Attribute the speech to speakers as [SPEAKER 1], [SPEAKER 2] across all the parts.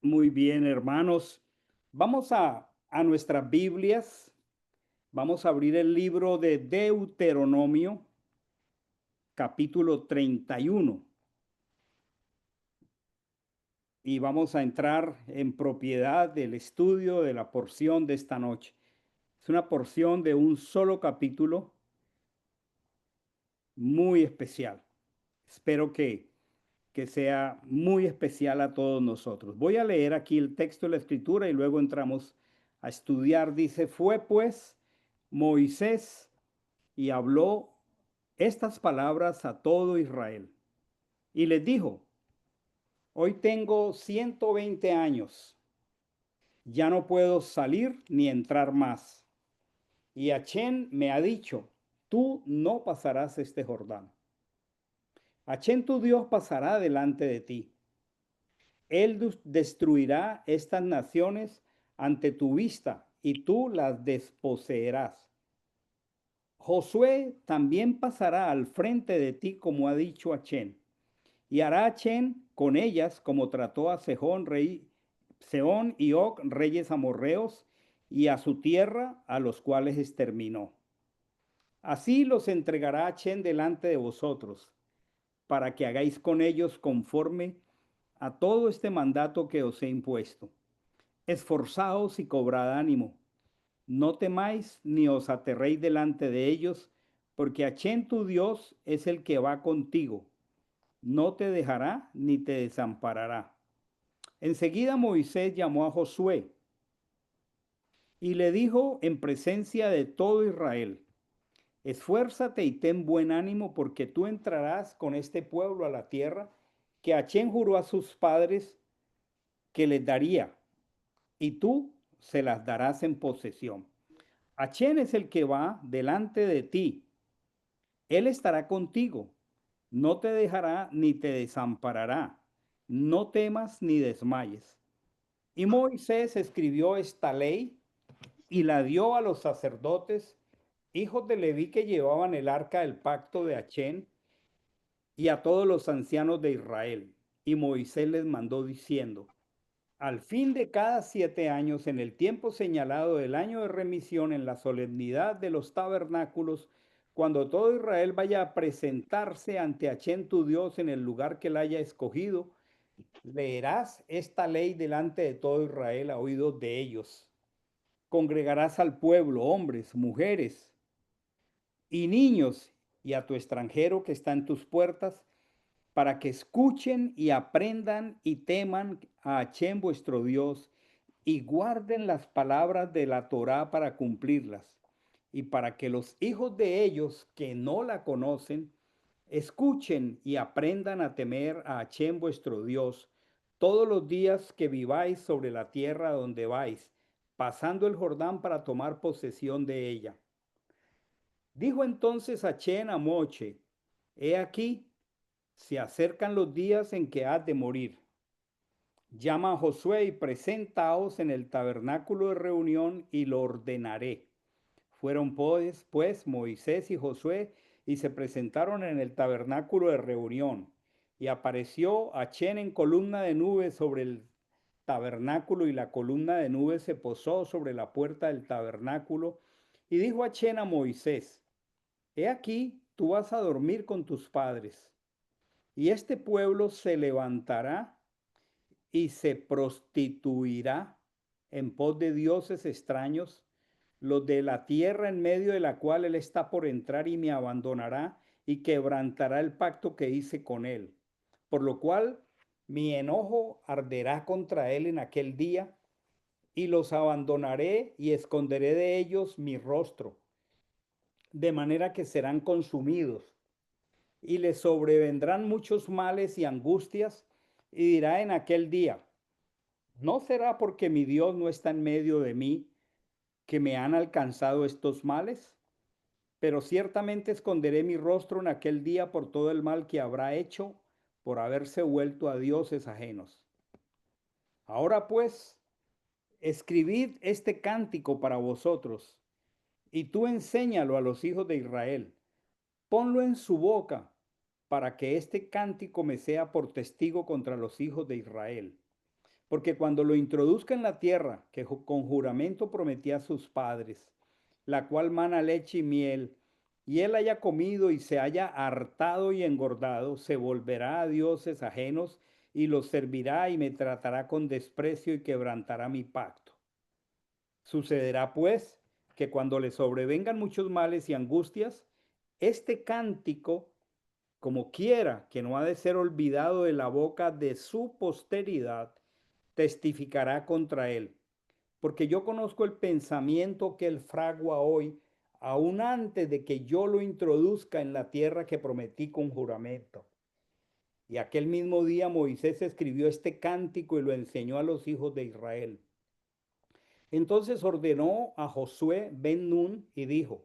[SPEAKER 1] Muy bien, hermanos. Vamos a nuestras Biblias. Vamos a abrir el libro de Deuteronomio, capítulo 31, y vamos a entrar en propiedad del estudio de la porción de esta noche. Es una porción de un solo capítulo muy especial. Espero que sea muy especial a todos nosotros. Voy a leer aquí el texto de la escritura y luego entramos a estudiar. Dice, fue pues Moisés y habló estas palabras a todo Israel. Y les dijo, hoy tengo 120 años, ya no puedo salir ni entrar más. Y Achén me ha dicho, tú no pasarás este Jordán. Achén tu Dios pasará delante de ti. Él destruirá estas naciones ante tu vista y tú las desposeerás. Josué también pasará al frente de ti como ha dicho Achén, y hará Achén con ellas como trató a Sehón y Og, reyes amorreos, y a su tierra, a los cuales exterminó. Así los entregará Achén delante de vosotros, para que hagáis con ellos conforme a todo este mandato que os he impuesto. Esforzaos y cobrad ánimo. No temáis ni os aterréis delante de ellos, porque Achén tu Dios es el que va contigo. No te dejará ni te desamparará. Enseguida Moisés llamó a Josué y le dijo en presencia de todo Israel, esfuérzate y ten buen ánimo, porque tú entrarás con este pueblo a la tierra que Achén juró a sus padres que les daría, y tú se las darás en posesión. Achén es el que va delante de ti. Él estará contigo. No te dejará ni te desamparará. No temas ni desmayes. Y Moisés escribió esta ley y la dio a los sacerdotes, hijos de Leví, que llevaban el arca del pacto de Achén, y a todos los ancianos de Israel. Y Moisés les mandó diciendo, al fin de cada 7 años, en el tiempo señalado del año de remisión, en la solemnidad de los tabernáculos, cuando todo Israel vaya a presentarse ante Achén tu Dios en el lugar que él haya escogido, leerás esta ley delante de todo Israel a oídos de ellos. Congregarás al pueblo, hombres, mujeres y niños, y a tu extranjero que está en tus puertas, para que escuchen y aprendan y teman a Achén vuestro Dios y guarden las palabras de la Torá para cumplirlas, y para que los hijos de ellos que no la conocen escuchen y aprendan a temer a Achén vuestro Dios todos los días que viváis sobre la tierra donde vais, pasando el Jordán para tomar posesión de ella. Dijo entonces Achén a Moche, he aquí, se acercan los días en que has de morir. Llama a Josué y presentaos en el tabernáculo de reunión y lo ordenaré. Fueron pues Moisés y Josué y se presentaron en el tabernáculo de reunión. Y apareció Achén en columna de nube sobre el tabernáculo, y la columna de nube se posó sobre la puerta del tabernáculo. Y dijo Achén a Moisés, he aquí, tú vas a dormir con tus padres, y este pueblo se levantará y se prostituirá en pos de dioses extraños, los de la tierra en medio de la cual él está por entrar, y me abandonará y quebrantará el pacto que hice con él. Por lo cual mi enojo arderá contra él en aquel día, y los abandonaré y esconderé de ellos mi rostro, de manera que serán consumidos, y les sobrevendrán muchos males y angustias, y dirá en aquel día, ¿no será porque mi Dios no está en medio de mí que me han alcanzado estos males? Pero ciertamente esconderé mi rostro en aquel día por todo el mal que habrá hecho por haberse vuelto a dioses ajenos. Ahora pues, escribid este cántico para vosotros, y tú enséñalo a los hijos de Israel. Ponlo en su boca, para que este cántico me sea por testigo contra los hijos de Israel. porque cuando lo introduzca en la tierra que con juramento prometía a sus padres, la cual mana leche y miel, y él haya comido y se haya hartado y engordado, se volverá a dioses ajenos y los servirá y me tratará con desprecio y quebrantará mi pacto. Sucederá pues que cuando le sobrevengan muchos males y angustias, este cántico, como quiera que no ha de ser olvidado de la boca de su posteridad, testificará contra él, porque yo conozco el pensamiento que él fragua hoy, aún antes de que yo lo introduzca en la tierra que prometí con juramento. Y aquel mismo día Moisés escribió este cántico y lo enseñó a los hijos de Israel. Entonces ordenó a Josué ben Nun y dijo: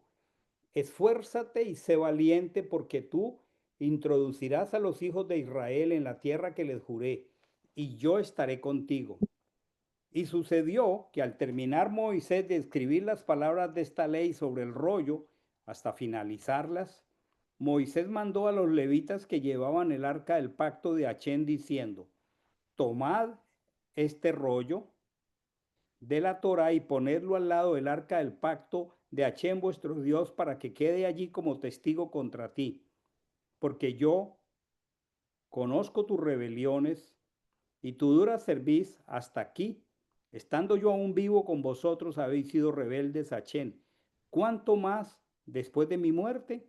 [SPEAKER 1] esfuérzate y sé valiente, porque tú introducirás a los hijos de Israel en la tierra que les juré, y yo estaré contigo. Y sucedió que al terminar Moisés de escribir las palabras de esta ley sobre el rollo, hasta finalizarlas, Moisés mandó a los levitas que llevaban el arca del pacto de Achén diciendo: tomad este rollo de la Torá y ponedlo al lado del arca del pacto de Achén vuestro Dios, para que quede allí como testigo contra ti, porque yo conozco tus rebeliones y tu dura cerviz hasta aquí. Estando yo aún vivo con vosotros, habéis sido rebeldes a Achén. ¿Cuánto más después de mi muerte?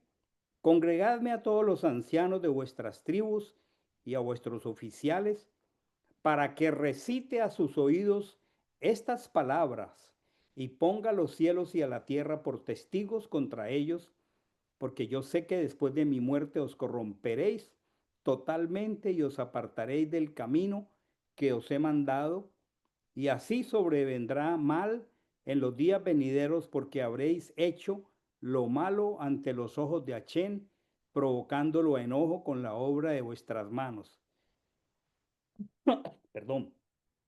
[SPEAKER 1] Congregadme a todos los ancianos de vuestras tribus y a vuestros oficiales, para que recite a sus oídos estas palabras y ponga a los cielos y a la tierra por testigos contra ellos, porque yo sé que después de mi muerte os corromperéis totalmente y os apartaréis del camino que os he mandado, y así sobrevendrá mal en los días venideros, porque habréis hecho lo malo ante los ojos de Achén, provocándolo a enojo con la obra de vuestras manos. Perdón.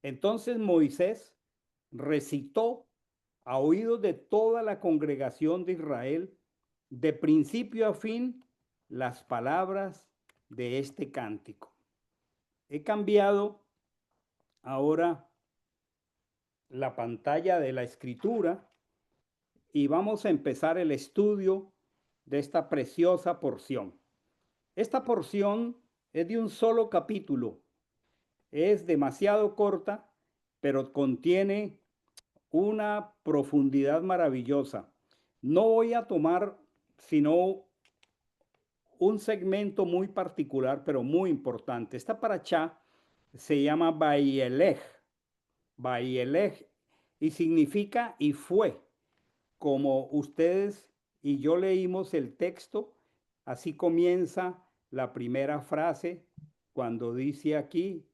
[SPEAKER 1] Entonces Moisés recitó a oídos de toda la congregación de Israel, de principio a fin, las palabras de este cántico. He cambiado ahora la pantalla de la escritura y vamos a empezar el estudio de esta preciosa porción. Esta porción es de un solo capítulo, es demasiado corta, pero contiene una profundidad maravillosa. No voy a tomar sino un segmento muy particular, pero muy importante. Esta paracha se llama Vayelech, Vayelech, y significa y fue. Como ustedes y yo leímos el texto, así comienza la primera frase cuando dice aquí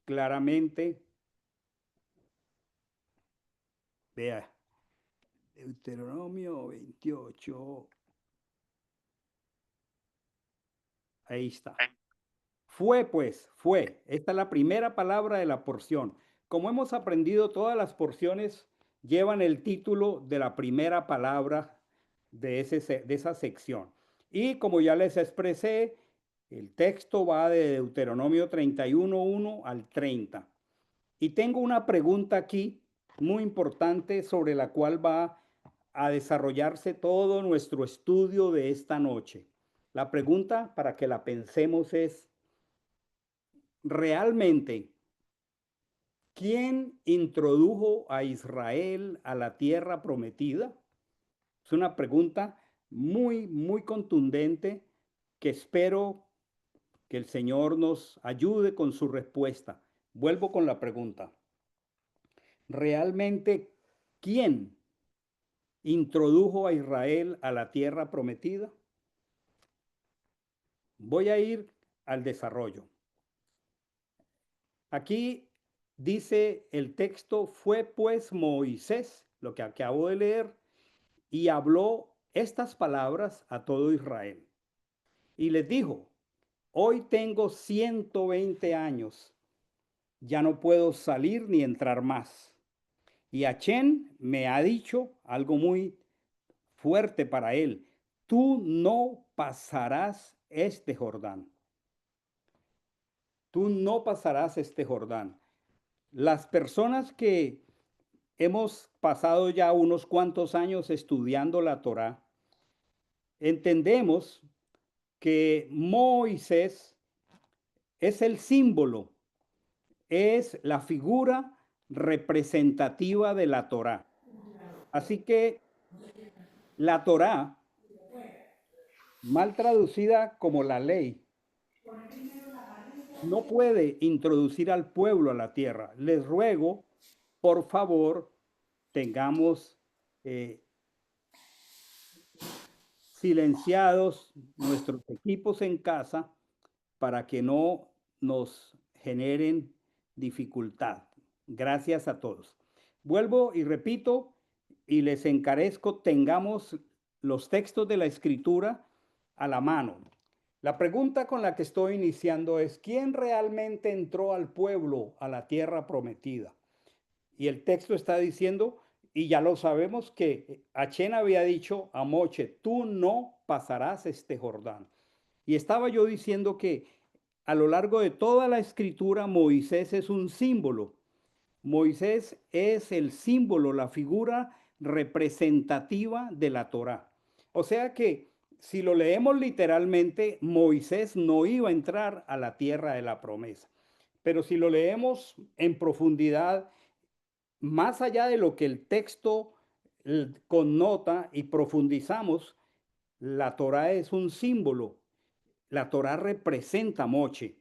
[SPEAKER 1] claramente, vea, Deuteronomio 28, ahí está. Fue pues, fue. Esta es la primera palabra de la porción. Como hemos aprendido, todas las porciones llevan el título de la primera palabra de esa sección. Y como ya les expresé, el texto va de Deuteronomio 31:1 al 30. Y tengo una pregunta aquí muy importante sobre la cual va a desarrollarse todo nuestro estudio de esta noche. La pregunta, para que la pensemos, es: realmente, ¿quién introdujo a Israel a la tierra prometida? Es una pregunta muy, muy contundente que espero que el Señor nos ayude con su respuesta. Vuelvo con la pregunta. ¿Realmente quién introdujo a Israel a la tierra prometida? Voy a ir al desarrollo. Aquí dice el texto: fue pues Moisés, lo que acabo de leer, y habló estas palabras a todo Israel. Y les dijo: hoy tengo 120 años, ya no puedo salir ni entrar más. Y Achén me ha dicho algo muy fuerte para él: tú no pasarás este Jordán. Tú no pasarás este Jordán. Las personas que hemos pasado ya unos cuantos años estudiando la Torá, entendemos que Moisés es el símbolo, es la figura representativa de la Torá. Así que la Torá, mal traducida como la ley, no puede introducir al pueblo a la tierra. Les ruego, por favor, tengamos silenciados nuestros equipos en casa para que no nos generen dificultad. Gracias a todos. Vuelvo y repito y les encarezco, tengamos los textos de la Escritura a la mano. La pregunta con la que estoy iniciando es, ¿quién realmente entró al pueblo a la tierra prometida? Y el texto está diciendo, y ya lo sabemos, que Achén había dicho a Moche, tú no pasarás este Jordán. Y estaba yo diciendo que a lo largo de toda la escritura Moisés es un símbolo. Moisés es el símbolo, la figura representativa de la Torá. O sea que si lo leemos literalmente, Moisés no iba a entrar a la tierra de la promesa. Pero si lo leemos en profundidad, más allá de lo que el texto connota y profundizamos, la Torá es un símbolo. La Torá representa Moche.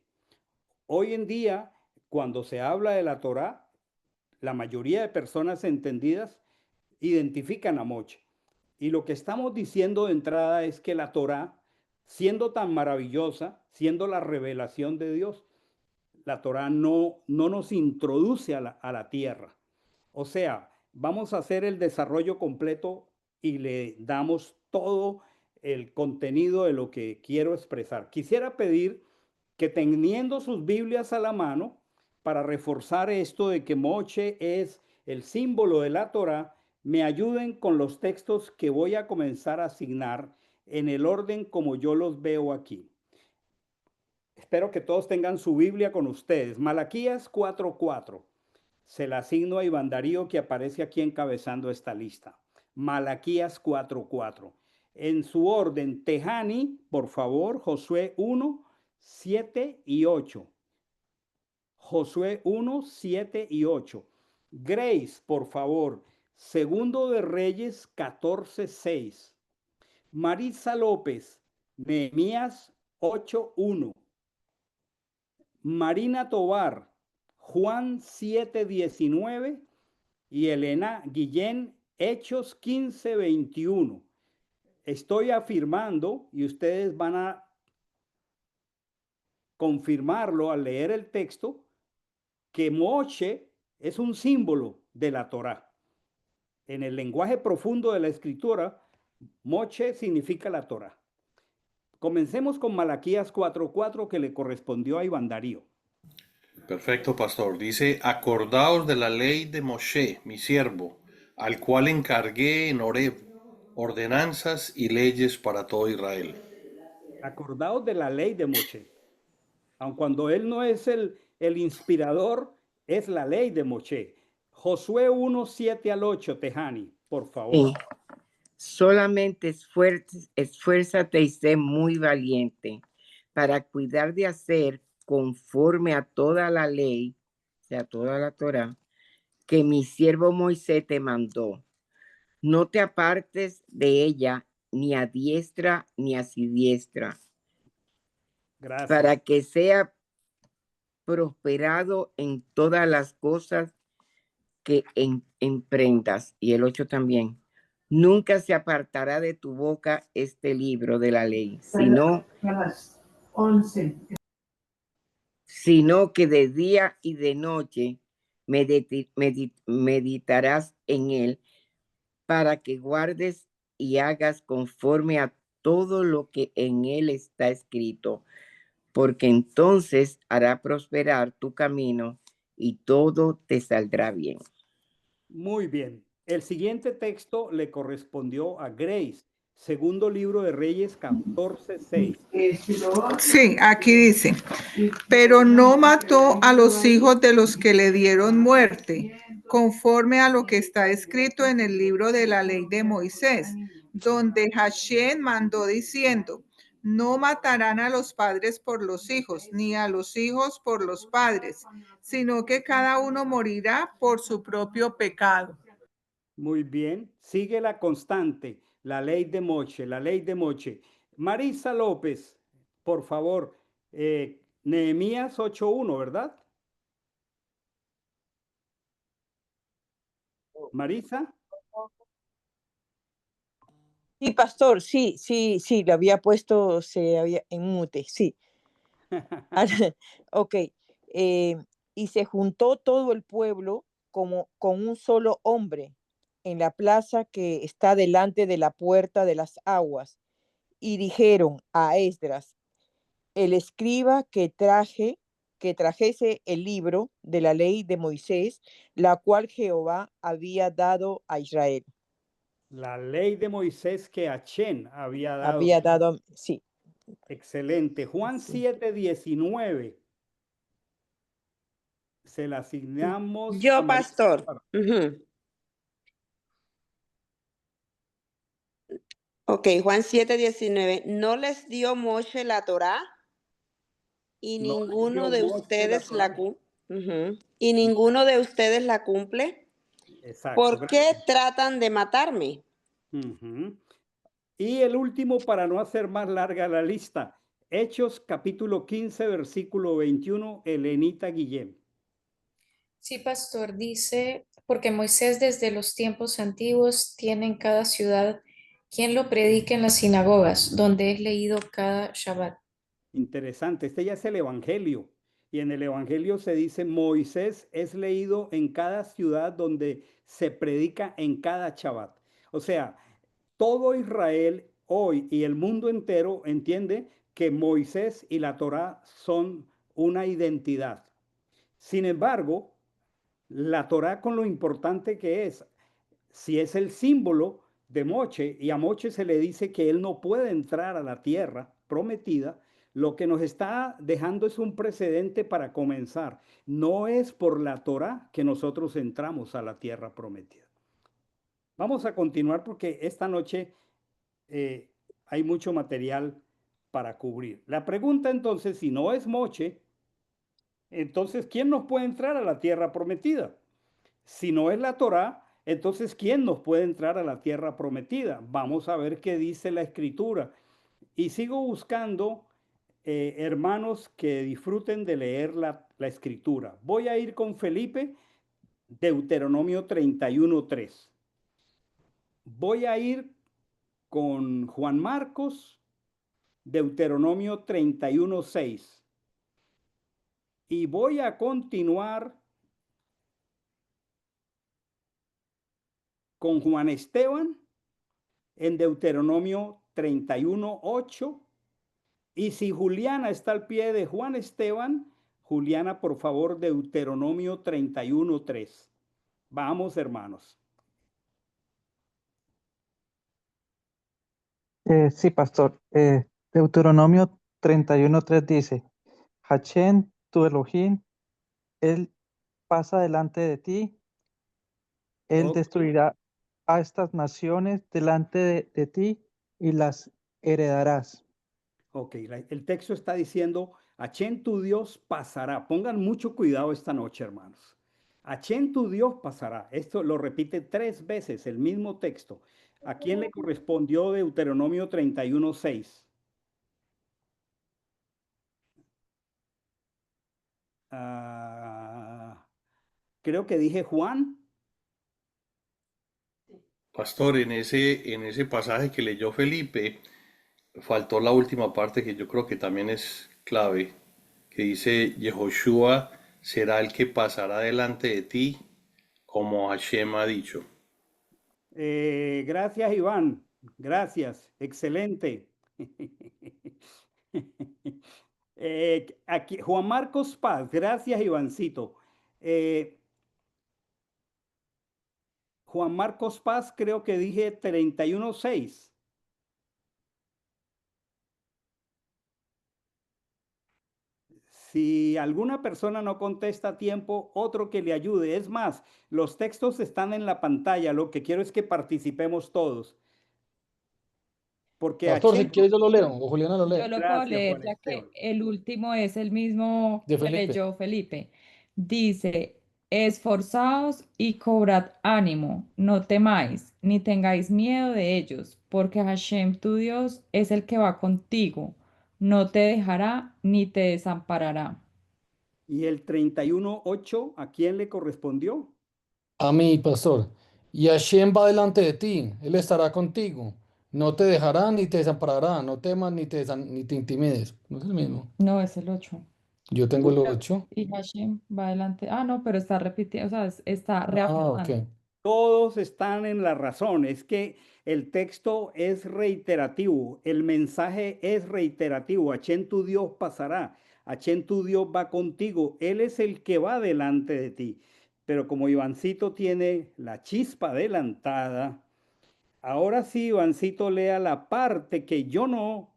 [SPEAKER 1] Hoy en día, cuando se habla de la Torá, la mayoría de personas entendidas identifican a Moche. Y lo que estamos diciendo de entrada es que la Torá, siendo tan maravillosa, siendo la revelación de Dios, la Torá no nos introduce a la tierra. O sea, vamos a hacer el desarrollo completo y le damos todo el contenido de lo que quiero expresar. Quisiera pedir que teniendo sus Biblias a la mano, para reforzar esto de que Moche es el símbolo de la Torá, me ayuden con los textos que voy a comenzar a asignar en el orden como yo los veo aquí. Espero que todos tengan su Biblia con ustedes. Malaquías 4:4. Se la asigno a Iván Darío, que aparece aquí encabezando esta lista. Malaquías 4:4. En su orden, Tejani, por favor, Josué 1, 7 y 8. Josué 1, 7 y 8. Grace, por favor, Segundo de Reyes 14, 6. Marisa López, Nehemías 8, 1. Marina Tobar, Juan 7, 19 y Elena Guillén, Hechos 15, 21. Estoy afirmando y ustedes van a confirmarlo al leer el texto que Moche es un símbolo de la Torá. En el lenguaje profundo de la escritura, Moche significa la Torá. Comencemos con Malaquías 4:4 que le correspondió a Iván Darío.
[SPEAKER 2] Perfecto, pastor. Dice, acordaos de la ley de Moshe, mi siervo, al cual encargué en Horeb ordenanzas y leyes para todo Israel.
[SPEAKER 1] Acordaos de la ley de Moche. Aun cuando él no es el inspirador, es la ley de Moche. Josué 1, 7 al 8, Tejani, por favor.
[SPEAKER 3] Sí. Solamente esfuérzate y sé muy valiente para cuidar de hacer conforme a toda la ley, o sea, toda la Torá, que mi siervo Moisés te mandó. No te apartes de ella ni a diestra ni a siniestra,
[SPEAKER 1] Gracias.
[SPEAKER 3] para que sea prosperado en todas las cosas que emprendas. Y el 8 también. Nunca se apartará de tu boca este libro de la ley, sino que de día y de noche meditarás en él, para que guardes y hagas conforme a todo lo que en él está escrito, porque entonces hará prosperar tu camino y todo te saldrá bien.
[SPEAKER 1] Muy bien. El siguiente texto le correspondió a Grace, Segundo libro de Reyes 14:6.
[SPEAKER 4] Sí, aquí dice, pero no mató a los hijos de los que le dieron muerte, conforme a lo que está escrito en el libro de la ley de Moisés, donde Hashem mandó diciendo, no matarán a los padres por los hijos, ni a los hijos por los padres, sino que cada uno morirá por su propio pecado.
[SPEAKER 1] Muy bien. Sigue la constante, la ley de Moche, la ley de Moche. Marisa López, por favor, Nehemías 8:1, ¿verdad? Marisa.
[SPEAKER 5] Sí, pastor, sí, lo había puesto, se había en mute, sí. Ok. Y se juntó todo el pueblo como con un solo hombre en la plaza que está delante de la puerta de las aguas, y dijeron a Esdras, el escriba, que trajese el libro de la ley de Moisés, la cual Jehová había dado a Israel.
[SPEAKER 1] La ley de Moisés que Achén había dado.
[SPEAKER 5] Había dado, sí.
[SPEAKER 1] Excelente. Juan
[SPEAKER 5] Sí.
[SPEAKER 1] 7:19. Se la asignamos a
[SPEAKER 6] Yo,
[SPEAKER 1] María.
[SPEAKER 6] pastor. Ok, Juan 7:19. ¿No les dio Moshe la Torá? Y
[SPEAKER 1] No les
[SPEAKER 6] ninguno
[SPEAKER 1] dio
[SPEAKER 6] de
[SPEAKER 1] Moshe
[SPEAKER 6] ustedes
[SPEAKER 1] Torá.
[SPEAKER 6] la y ninguno de ustedes la cumple.
[SPEAKER 1] Exacto.
[SPEAKER 6] ¿Por qué tratan de matarme?
[SPEAKER 1] Ujú. Y el último, para no hacer más larga la lista, Hechos capítulo 15, versículo 21, Elenita Guillén.
[SPEAKER 7] Sí, pastor, dice, porque Moisés desde los tiempos antiguos tiene en cada ciudad quien lo predique en las sinagogas, donde es leído cada Shabbat.
[SPEAKER 1] Interesante, este ya es el Evangelio. Y en el Evangelio se dice, Moisés es leído en cada ciudad donde se predica en cada Shabbat. O sea, todo Israel hoy y el mundo entero entiende que Moisés y la Torá son una identidad. Sin embargo, la Torá, con lo importante que es, si es el símbolo de Moche, y a Moche se le dice que él no puede entrar a la tierra prometida, lo que nos está dejando es un precedente para comenzar. No es por la Torá que nosotros entramos a la tierra prometida. Vamos a continuar porque esta noche hay mucho material para cubrir. La pregunta entonces, si no es Moche, entonces ¿quién nos puede entrar a la tierra prometida? Si no es la Torá, entonces ¿quién nos puede entrar a la tierra prometida? Vamos a ver qué dice la escritura. Y sigo buscando hermanos que disfruten de leer la escritura. Voy a ir con Felipe, Deuteronomio 31:3. Voy a ir con Juan Marcos, Deuteronomio 31:6. Y voy a continuar con Juan Esteban en Deuteronomio 31:8. Y si Juliana está al pie de Juan Esteban, Juliana, por favor, Deuteronomio 31:3. Vamos, hermanos.
[SPEAKER 8] Sí, pastor. Deuteronomio 31:3 dice, Hachén, tu Elohim, él pasa delante de ti, él
[SPEAKER 1] Ok,
[SPEAKER 8] destruirá a estas naciones delante de ti y las heredarás.
[SPEAKER 1] ok, el texto está diciendo, Achén tu Dios pasará. Pongan mucho cuidado esta noche, hermanos. Achén tu Dios pasará. Esto lo repite 3 veces el mismo texto. ¿A quién le correspondió Deuteronomio 31:6? Creo que dije Juan.
[SPEAKER 2] Pastor, en ese pasaje que leyó Felipe, faltó la última parte que yo creo que también es clave, que dice, Yehoshua será el que pasará delante de ti, como Hashem ha dicho.
[SPEAKER 1] Gracias, Iván. Gracias. Excelente. Aquí, Juan Marcos Paz. Gracias, Ivancito. Juan Marcos Paz, creo que dije 31:6. Si alguna persona no contesta a tiempo, otro que le ayude. Es más, los textos están en la pantalla. Lo que quiero es que participemos todos. Porque
[SPEAKER 9] Pastor, si
[SPEAKER 1] Hachén,
[SPEAKER 9] quiere yo lo leo, o Juliana lo
[SPEAKER 10] Yo
[SPEAKER 9] lee,
[SPEAKER 10] lo puedo
[SPEAKER 1] gracias
[SPEAKER 10] leer,
[SPEAKER 1] Juan
[SPEAKER 10] ya que
[SPEAKER 1] Esteban.
[SPEAKER 10] el último es el mismo
[SPEAKER 9] de
[SPEAKER 10] que
[SPEAKER 9] Felipe.
[SPEAKER 10] leyó Felipe. Dice, esforzaos y cobrad ánimo, no temáis, ni tengáis miedo de ellos, porque Hashem tu Dios es el que va contigo, no te dejará ni te desamparará.
[SPEAKER 1] Y el 31:8, ¿a quién le correspondió?
[SPEAKER 9] A mí, pastor. Y Hashem va delante de ti, Él estará contigo. No te dejará ni te desamparará. No temas ni te intimides. No es el mismo.
[SPEAKER 10] No, es el 8.
[SPEAKER 9] Yo tengo el 8.
[SPEAKER 10] Y Hashem va adelante. Ah, no, pero está repitiendo, o sea, está
[SPEAKER 9] Ah, ok.
[SPEAKER 10] reafirmando.
[SPEAKER 1] Todos están en la razón. Es que el texto es reiterativo, el mensaje es reiterativo. Hachén tu Dios pasará, Hachén tu Dios va contigo, Él es el que va delante de ti. Pero como Ivancito tiene la chispa adelantada, ahora sí, Ivancito, lea la parte que yo no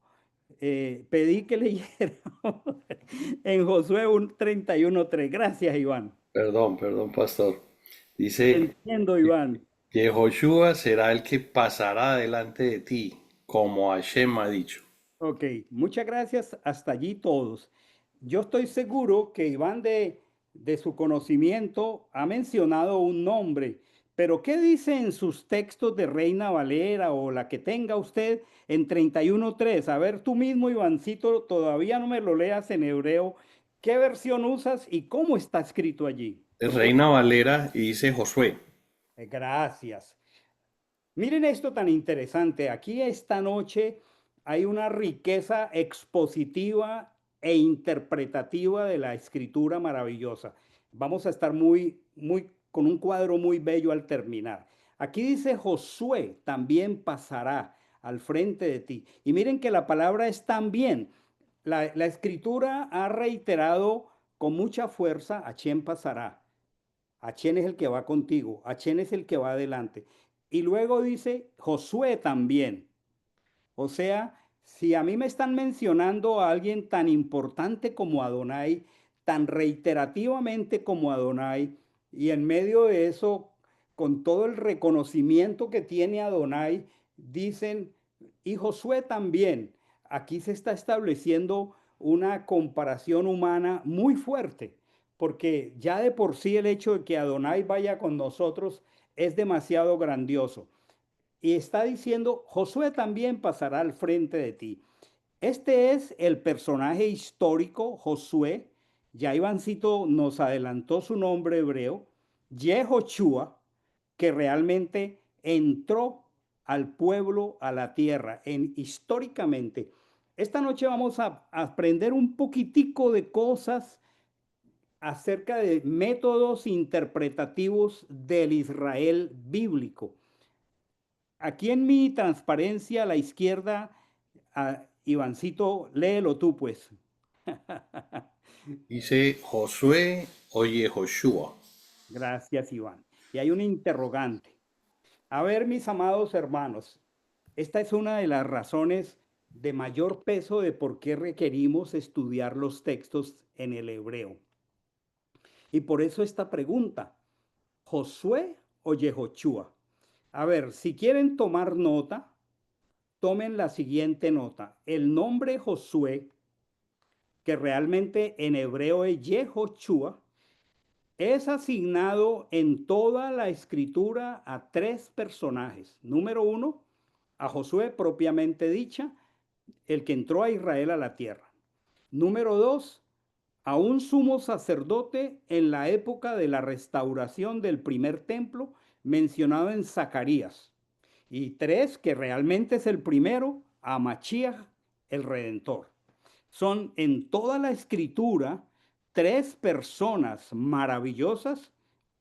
[SPEAKER 1] pedí que leyéramos en Josué 31:3. Gracias, Iván.
[SPEAKER 2] Perdón, pastor.
[SPEAKER 1] Te
[SPEAKER 2] Dice,
[SPEAKER 1] entiendo, Iván.
[SPEAKER 2] Yehoshua será el que pasará delante de ti, como Hashem ha dicho.
[SPEAKER 1] Ok, muchas gracias. Hasta allí todos. Yo estoy seguro que Iván de su conocimiento ha mencionado un nombre, pero ¿qué dice en sus textos de Reina Valera o la que tenga usted en 31:3? A ver, tú mismo, Ivancito, todavía no me lo leas en hebreo. ¿Qué versión usas y cómo está escrito allí?
[SPEAKER 2] Es Reina Valera y dice Josué.
[SPEAKER 1] Gracias. Miren esto tan interesante. Aquí esta noche hay una riqueza expositiva e interpretativa de la escritura maravillosa. Vamos a estar con un cuadro muy bello al terminar. Aquí dice Josué también pasará al frente de ti. Y miren que la palabra es también. La escritura ha reiterado con mucha fuerza, Hachén pasará. Hachén es el que va contigo, Hachén es el que va adelante. Y luego dice Josué también. O sea, si a mí me están mencionando a alguien tan importante como Adonai, tan reiterativamente como Adonai, y en medio de eso, con todo el reconocimiento que tiene Adonai, dicen, y Josué también. Aquí se está estableciendo una comparación humana muy fuerte, porque ya de por sí el hecho de que Adonai vaya con nosotros es demasiado grandioso. Y está diciendo, Josué también pasará al frente de ti. Este es el personaje histórico, Josué. Ya Ivancito nos adelantó su nombre hebreo, Yehoshua, que realmente entró al pueblo, a la tierra, históricamente. Esta noche vamos a aprender un poquitico de cosas acerca de métodos interpretativos del Israel bíblico. Aquí en mi transparencia a la izquierda, Ivancito, léelo tú pues.
[SPEAKER 2] Dice Josué o Yehoshua.
[SPEAKER 1] Gracias, Iván. Y hay un interrogante. A ver, mis amados hermanos, esta es una de las razones de mayor peso de por qué requerimos estudiar los textos en el hebreo. Y por eso esta pregunta, ¿Josué o Yehoshua? A ver, si quieren tomar nota, tomen la siguiente nota. El nombre Josué, que realmente en hebreo es Yehoshua, es asignado en toda la escritura a tres personajes. Número uno, a Josué propiamente dicha, el que entró a Israel a la tierra. Número dos, a un sumo sacerdote en la época de la restauración del primer templo, mencionado en Zacarías. Y tres, que realmente es el primero, a Mashiach, el Redentor. Son en toda la escritura tres personas maravillosas,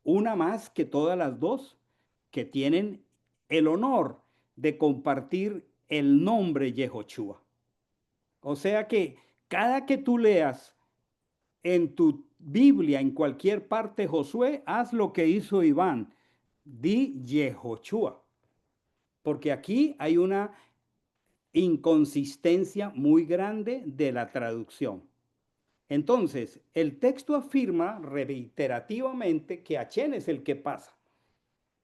[SPEAKER 1] una más que todas las dos, que tienen el honor de compartir el nombre Yehoshua. O sea que cada que tú leas en tu Biblia, en cualquier parte, Josué, haz lo que hizo Iván, di Yehoshua, porque aquí hay una inconsistencia muy grande de la traducción. Entonces, el texto afirma reiterativamente que Hachén es el que pasa.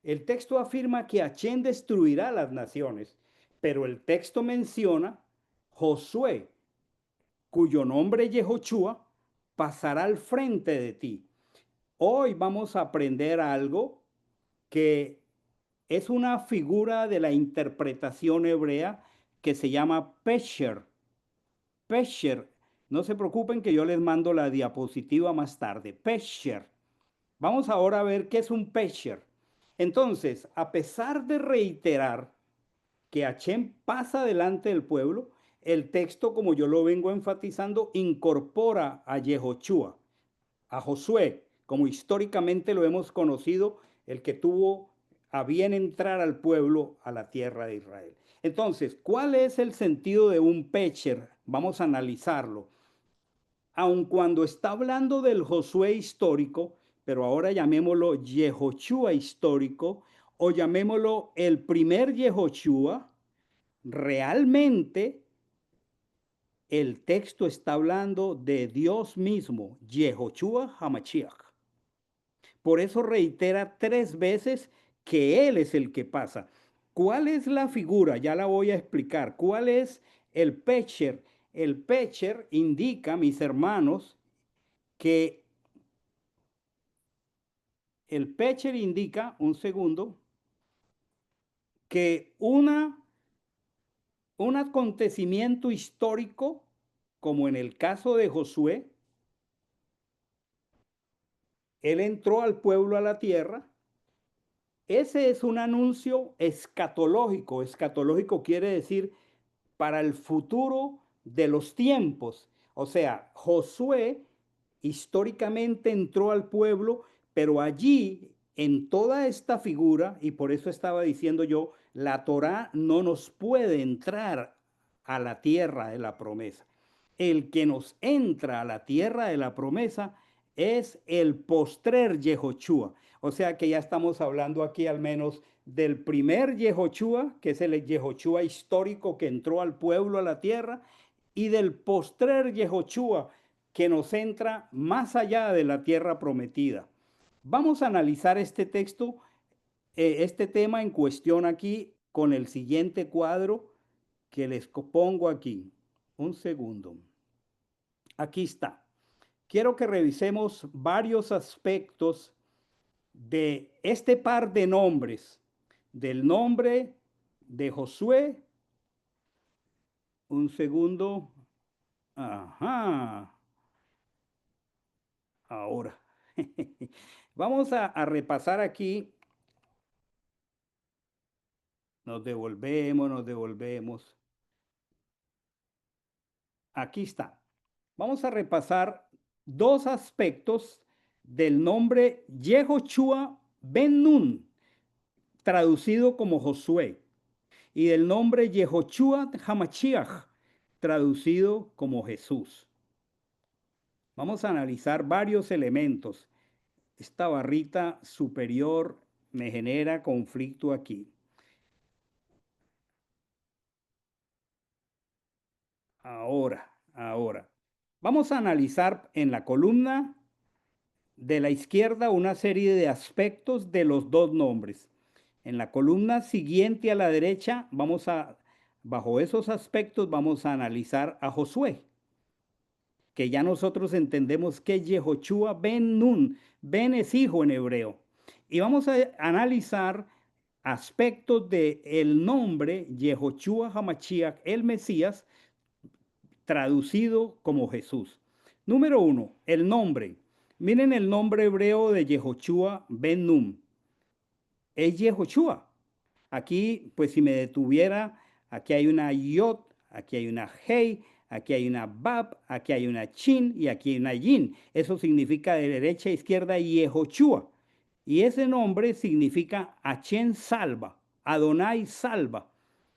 [SPEAKER 1] El texto afirma que Hachén destruirá las naciones, pero el texto menciona Josué, cuyo nombre Yehoshua, pasará al frente de ti. Hoy vamos a aprender algo que es una figura de la interpretación hebrea que se llama Pesher. Pesher, no se preocupen que yo les mando la diapositiva más tarde. Pesher. Vamos ahora a ver qué es un Pesher. Entonces, a pesar de reiterar que Hachén pasa delante del pueblo, el texto, como yo lo vengo enfatizando, incorpora a Yehoshua, a Josué, como históricamente lo hemos conocido, el que tuvo a bien entrar al pueblo a la tierra de Israel. Entonces, ¿cuál es el sentido de un Pesher? Vamos a analizarlo. Aun cuando está hablando del Josué histórico, pero ahora llamémoslo Yehoshua histórico, o llamémoslo el primer Yehoshua, realmente el texto está hablando de Dios mismo, Yehoshua Hamashiach. Por eso reitera 3 veces que Él es el que pasa. ¿Cuál es la figura? Ya la voy a explicar. ¿Cuál es el Pesher? El Pesher indica, mis hermanos, que el Pesher indica, un segundo, que un acontecimiento histórico, como en el caso de Josué, él entró al pueblo a la tierra. Ese es un anuncio escatológico. Escatológico quiere decir para el futuro de los tiempos. O sea, Josué históricamente entró al pueblo, pero allí, en toda esta figura, y por eso estaba diciendo yo, la Torá no nos puede entrar a la tierra de la promesa. El que nos entra a la tierra de la promesa es el postrer Yehoshua. O sea que ya estamos hablando aquí al menos del primer Yehoshua, que es el Yehoshua histórico que entró al pueblo a la tierra, y del postrer Yehoshua que nos entra más allá de la tierra prometida. Vamos a analizar este texto, este tema en cuestión aquí con el siguiente cuadro que les pongo aquí. Un segundo. Aquí está. Quiero que revisemos varios aspectos de este par de nombres, del nombre de Josué. Un segundo. Ajá. Ahora. Vamos a repasar aquí. Nos devolvemos. Aquí está. Vamos a repasar 2 aspectos del nombre Yehoshua Ben Nun, traducido como Josué, y del nombre Yehoshua Hamashiach, traducido como Jesús. Vamos a analizar varios elementos. Esta barrita superior me genera conflicto aquí. Ahora. Vamos a analizar en la columna de la izquierda una serie de aspectos de los 2 nombres. En la columna siguiente a la derecha, bajo esos aspectos, vamos a analizar a Josué, que ya nosotros entendemos que es Yehoshua Ben Nun. Ben es hijo en hebreo. Y vamos a analizar aspectos del nombre Yehoshua Hamashiach, el Mesías, traducido como Jesús. Número 1, el nombre. Miren el nombre hebreo de Yehoshua Ben Nun. Es Yehoshua. Aquí, pues si me detuviera, aquí hay una Yod, aquí hay una Hei, aquí hay una Bab, aquí hay una Shin y aquí hay una Yin. Eso significa de derecha a izquierda Yehoshua. Y ese nombre significa Hachén salva, Adonai salva.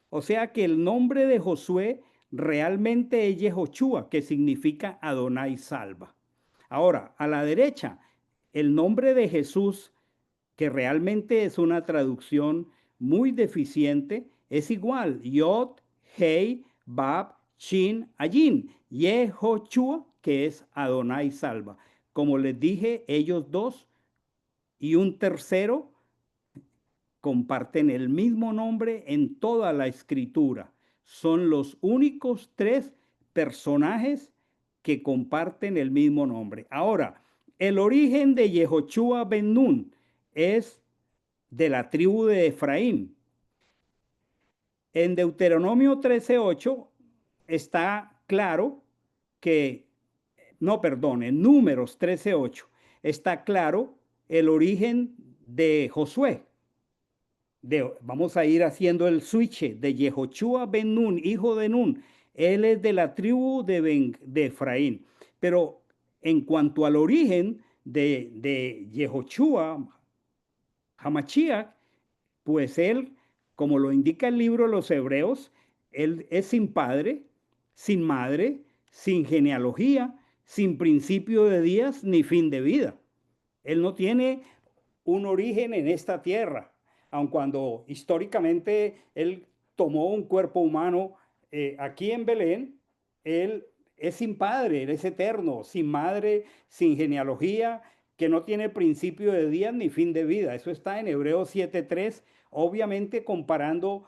[SPEAKER 1] O sea que el nombre de Josué realmente es Yehoshua, que significa Adonai salva. Ahora, a la derecha, el nombre de Jesús, que realmente es una traducción muy deficiente, es igual, Yod, Hei, Bab, Shin, Ayin, Yehoshua, que es Adonai salva. Como les dije, ellos dos y un tercero comparten el mismo nombre en toda la escritura. Son los únicos tres personajes que comparten el mismo nombre. Ahora, el origen de Yehoshua ben Nun es de la tribu de Efraín. En Deuteronomio 13:8 está claro que, no, perdón, en Números 13:8 está claro el origen de Josué. Vamos a ir haciendo el switch de Yehoshua ben Nun, hijo de Nun. Él es de la tribu de Efraín. Pero en cuanto al origen de Yehoshua Hamashiach, pues él, como lo indica el libro de los Hebreos, él es sin padre, sin madre, sin genealogía, sin principio de días ni fin de vida. Él no tiene un origen en esta tierra, aun cuando históricamente él tomó un cuerpo humano aquí en Belén. Él es sin padre, él es eterno, sin madre, sin genealogía, que no tiene principio de días ni fin de vida. Eso está en Hebreos 7:3, obviamente comparando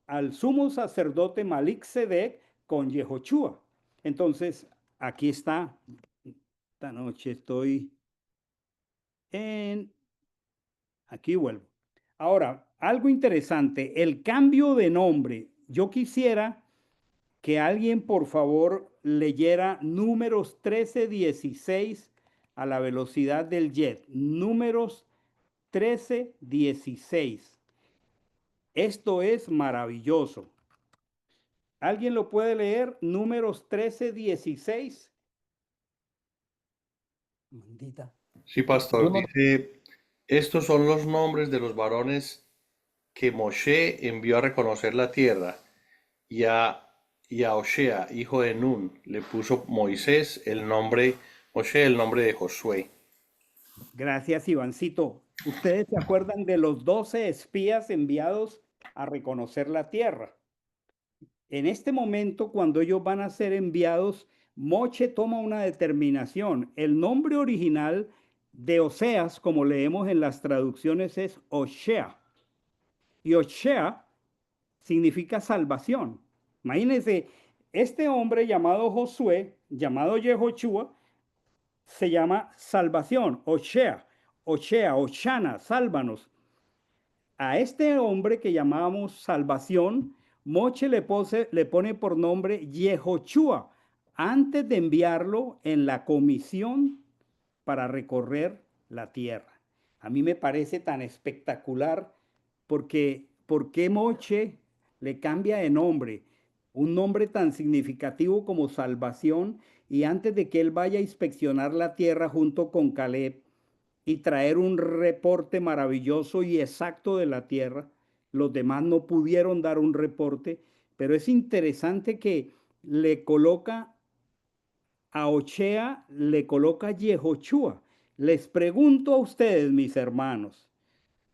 [SPEAKER 1] al sumo sacerdote Malik-Sedec con Yehoshua. Entonces, aquí está. Esta noche estoy en... Aquí vuelvo. Ahora, algo interesante, el cambio de nombre. Yo quisiera que alguien, por favor, leyera Números 13:16 a la velocidad del jet. Números 13:16. Esto es maravilloso. ¿Alguien lo puede leer? Números 13:16. Maldita.
[SPEAKER 2] Sí, pastor,
[SPEAKER 9] Yo no,
[SPEAKER 2] dice, estos son los nombres de los varones que Moshe envió a reconocer la tierra, y a Osea, hijo de Nun, le puso Moisés el nombre, Moshe el nombre de Josué.
[SPEAKER 1] Gracias, Ivancito. ¿Ustedes se acuerdan de los 12 espías enviados a reconocer la tierra? En este momento, cuando ellos van a ser enviados, Moche toma una determinación. El nombre original de Oseas, como leemos en las traducciones, es Oshea. Y Oshea significa salvación. Imagínense, este hombre llamado Josué, llamado Yehoshua, se llama salvación, Oshea, Oshana, sálvanos. A este hombre que llamamos salvación, Moche le pone por nombre Yehoshua, antes de enviarlo en la comisión para recorrer la tierra. A mí me parece tan espectacular porque ¿por qué Moche le cambia de nombre? Un nombre tan significativo como salvación, y antes de que él vaya a inspeccionar la tierra junto con Caleb y traer un reporte maravilloso y exacto de la tierra, los demás no pudieron dar un reporte, pero es interesante que le coloca a Ochea, le coloca Yehoshua. Les pregunto a ustedes, mis hermanos,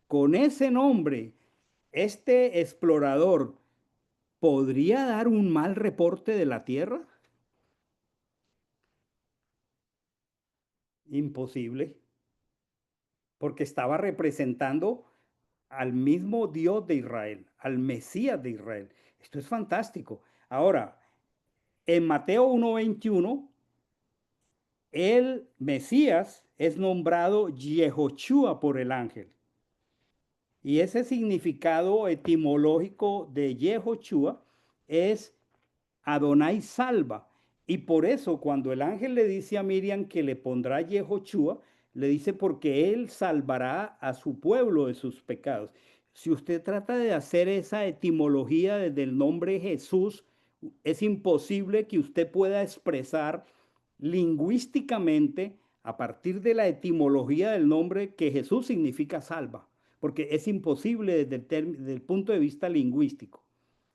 [SPEAKER 1] con ese nombre, este explorador podría dar un mal reporte de la tierra? Imposible, porque estaba representando al mismo Dios de Israel, al Mesías de Israel. Esto es fantástico. Ahora, en Mateo 1:21, el Mesías es nombrado Yehoshua por el ángel. Y ese significado etimológico de Yehoshua es Adonai salva. Y por eso cuando el ángel le dice a Miriam que le pondrá Yehoshua, le dice porque él salvará a su pueblo de sus pecados. Si usted trata de hacer esa etimología desde el nombre Jesús, es imposible que usted pueda expresar lingüísticamente a partir de la etimología del nombre que Jesús significa salva, porque es imposible desde el punto de vista lingüístico.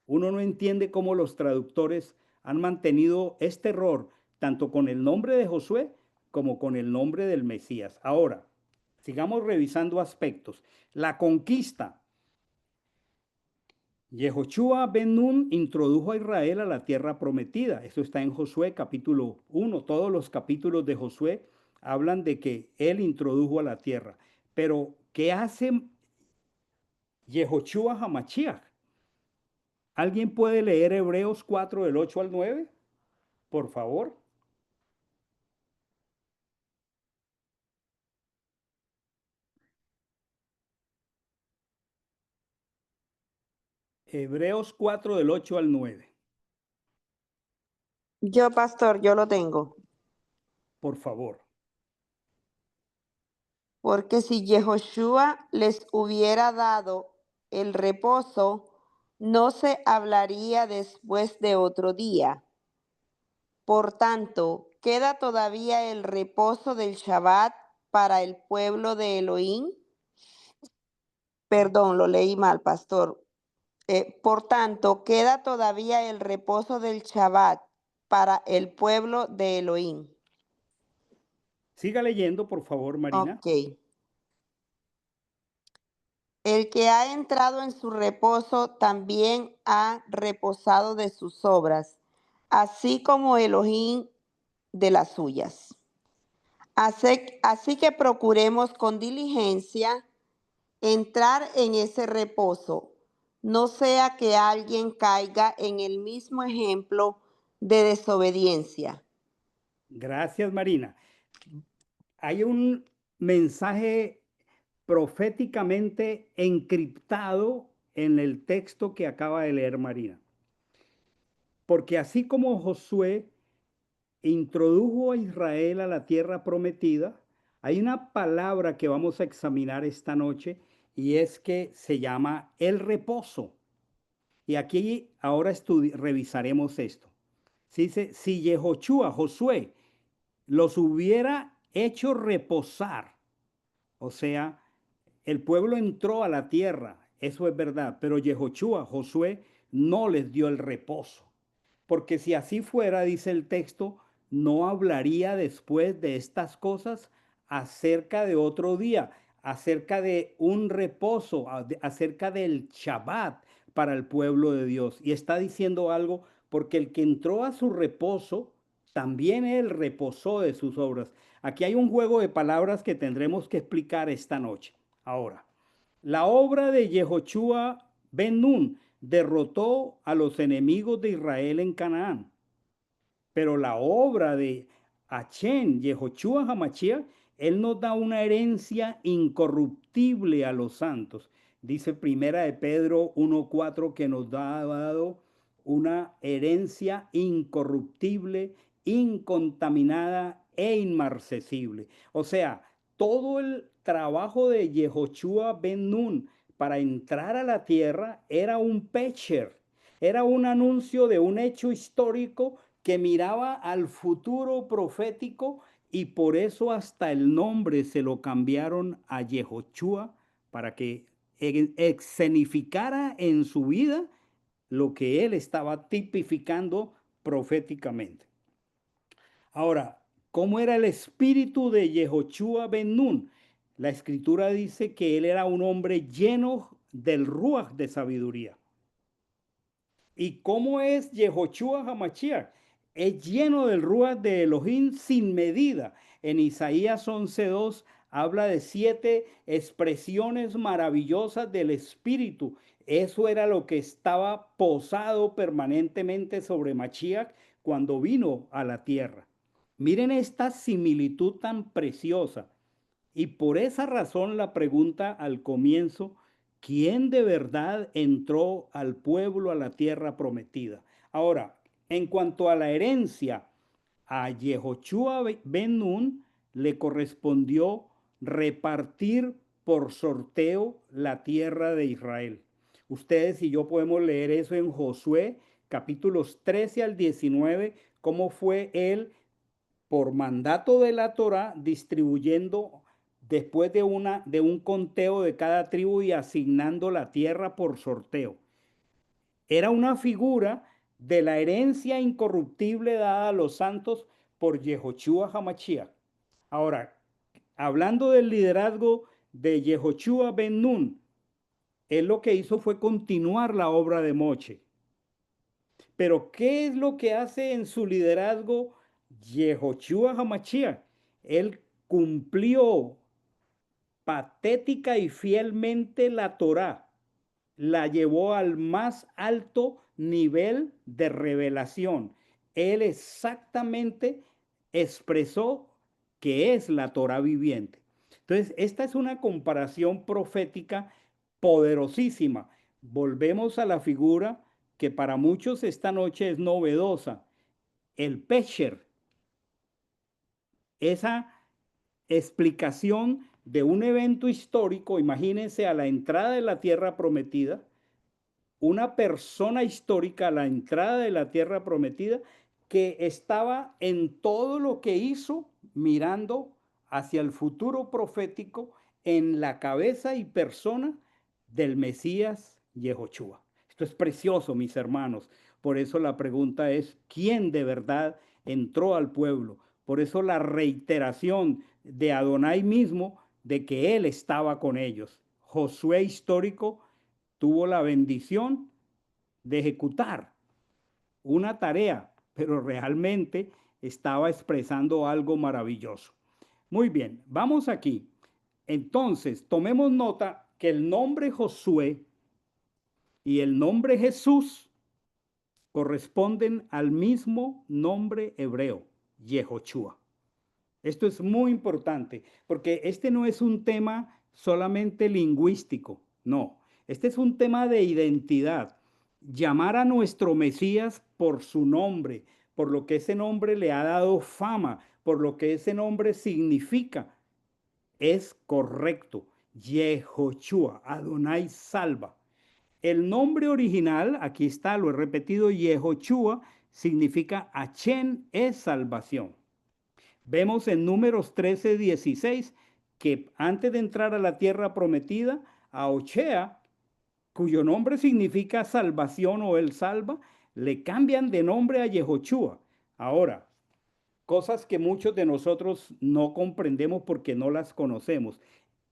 [SPEAKER 1] Uno no entiende cómo los traductores han mantenido este error tanto con el nombre de Josué como con el nombre del Mesías. Ahora, sigamos revisando aspectos. La conquista. Yehoshua ben Nun introdujo a Israel a la tierra prometida. Eso está en Josué capítulo 1. Todos los capítulos de Josué hablan de que él introdujo a la tierra. Pero, ¿qué hace Yehoshua HaMashiach? ¿Alguien puede leer Hebreos 4 del 8 al 9? Por favor. Hebreos 4 del 8 al 9.
[SPEAKER 6] Yo, pastor, yo lo tengo.
[SPEAKER 1] Por favor.
[SPEAKER 6] Porque si Yehoshua les hubiera dado el reposo, no se hablaría después de otro día. Por tanto, queda todavía el reposo del Shabbat para el pueblo de Elohim. Perdón, lo leí mal, pastor. Por tanto, queda todavía el reposo del Shabbat para el pueblo de Elohim.
[SPEAKER 1] Siga leyendo, por favor, Marina.
[SPEAKER 6] Ok. El que ha entrado en su reposo también ha reposado de sus obras, así como Elohim de las suyas. Así que procuremos con diligencia entrar en ese reposo, no sea que alguien caiga en el mismo ejemplo de desobediencia.
[SPEAKER 1] Gracias, Marina. Hay un mensaje proféticamente encriptado en el texto que acaba de leer Marina. Porque así como Josué introdujo a Israel a la tierra prometida, hay una palabra que vamos a examinar esta noche y es que se llama el reposo. Y aquí ahora revisaremos esto. Dice, si Yehoshua, Josué, los hubiera hecho reposar, o sea, el pueblo entró a la tierra, eso es verdad, pero Yehoshua, Josué, no les dio el reposo. Porque si así fuera, dice el texto, no hablaría después de estas cosas acerca de otro día, acerca de un reposo, acerca del Shabbat para el pueblo de Dios. Y está diciendo algo porque el que entró a su reposo, también él reposó de sus obras. Aquí hay un juego de palabras que tendremos que explicar esta noche. Ahora, la obra de Yehoshua ben Nun derrotó a los enemigos de Israel en Canaán. Pero la obra de Hashem, Yehoshua HaMashiach, él nos da una herencia incorruptible a los santos. Dice Primera de Pedro 1:4 que nos ha dado una herencia incorruptible, incontaminada e inmarcesible. O sea, todo el trabajo de Yehoshua ben Nun para entrar a la tierra era un pecher, era un anuncio de un hecho histórico que miraba al futuro profético y por eso hasta el nombre se lo cambiaron a Yehoshua para que escenificara en su vida lo que él estaba tipificando proféticamente. Ahora, ¿cómo era el espíritu de Yehoshua ben Nun? La escritura dice que él era un hombre lleno del ruaj de sabiduría. ¿Y cómo es Yehoshua HaMashiach? Es lleno del ruaj de Elohim sin medida. En Isaías 11:2 habla de 7 expresiones maravillosas del Espíritu. Eso era lo que estaba posado permanentemente sobre Mashiach cuando vino a la tierra. Miren esta similitud tan preciosa. Y por esa razón la pregunta al comienzo, ¿quién de verdad entró al pueblo a la tierra prometida? Ahora, en cuanto a la herencia, a Yehoshua ben Nun le correspondió repartir por sorteo la tierra de Israel. Ustedes y yo podemos leer eso en Josué, capítulos 13 al 19, cómo fue él por mandato de la Torá distribuyendo después de un conteo de cada tribu y asignando la tierra por sorteo. Era una figura de la herencia incorruptible dada a los santos por Yehoshua HaMashiach. Ahora, hablando del liderazgo de Yehoshua ben Nun, Él lo que hizo fue continuar la obra de Moche. Pero ¿qué es lo que hace en su liderazgo Yehoshua HaMashiach? Él cumplió patética y fielmente la Torá, la llevó al más alto nivel de revelación. Él exactamente expresó que es la Torá viviente. Entonces, esta es una comparación profética poderosísima. Volvemos a la figura que para muchos esta noche es novedosa, el Pesher, esa explicación de un evento histórico. Imagínense, a la entrada de la tierra prometida, una persona histórica a la entrada de la tierra prometida que estaba en todo lo que hizo mirando hacia el futuro profético en la cabeza y persona del Mesías Yehoshua. Esto es precioso, mis hermanos. Por eso la pregunta es, ¿quién de verdad entró al pueblo? Por eso la reiteración de Adonai mismo de que él estaba con ellos. Josué histórico tuvo la bendición de ejecutar una tarea, pero realmente estaba expresando algo maravilloso. Muy bien, vamos aquí. Entonces, tomemos nota que el nombre Josué y el nombre Jesús corresponden al mismo nombre hebreo, Yehoshua. Esto es muy importante porque este no es un tema solamente lingüístico, no, este es un tema de identidad. Llamar a nuestro Mesías por su nombre, por lo que ese nombre le ha dado fama, por lo que ese nombre significa, es correcto. Yehoshua, Adonai salva. El nombre original, aquí está, lo he repetido, Yehoshua, significa Hashem es salvación. Vemos en Números 13:16 que antes de entrar a la tierra prometida, a Ochea, cuyo nombre significa salvación o él salva, le cambian de nombre a Yehoshua. Ahora, cosas que muchos de nosotros no comprendemos porque no las conocemos.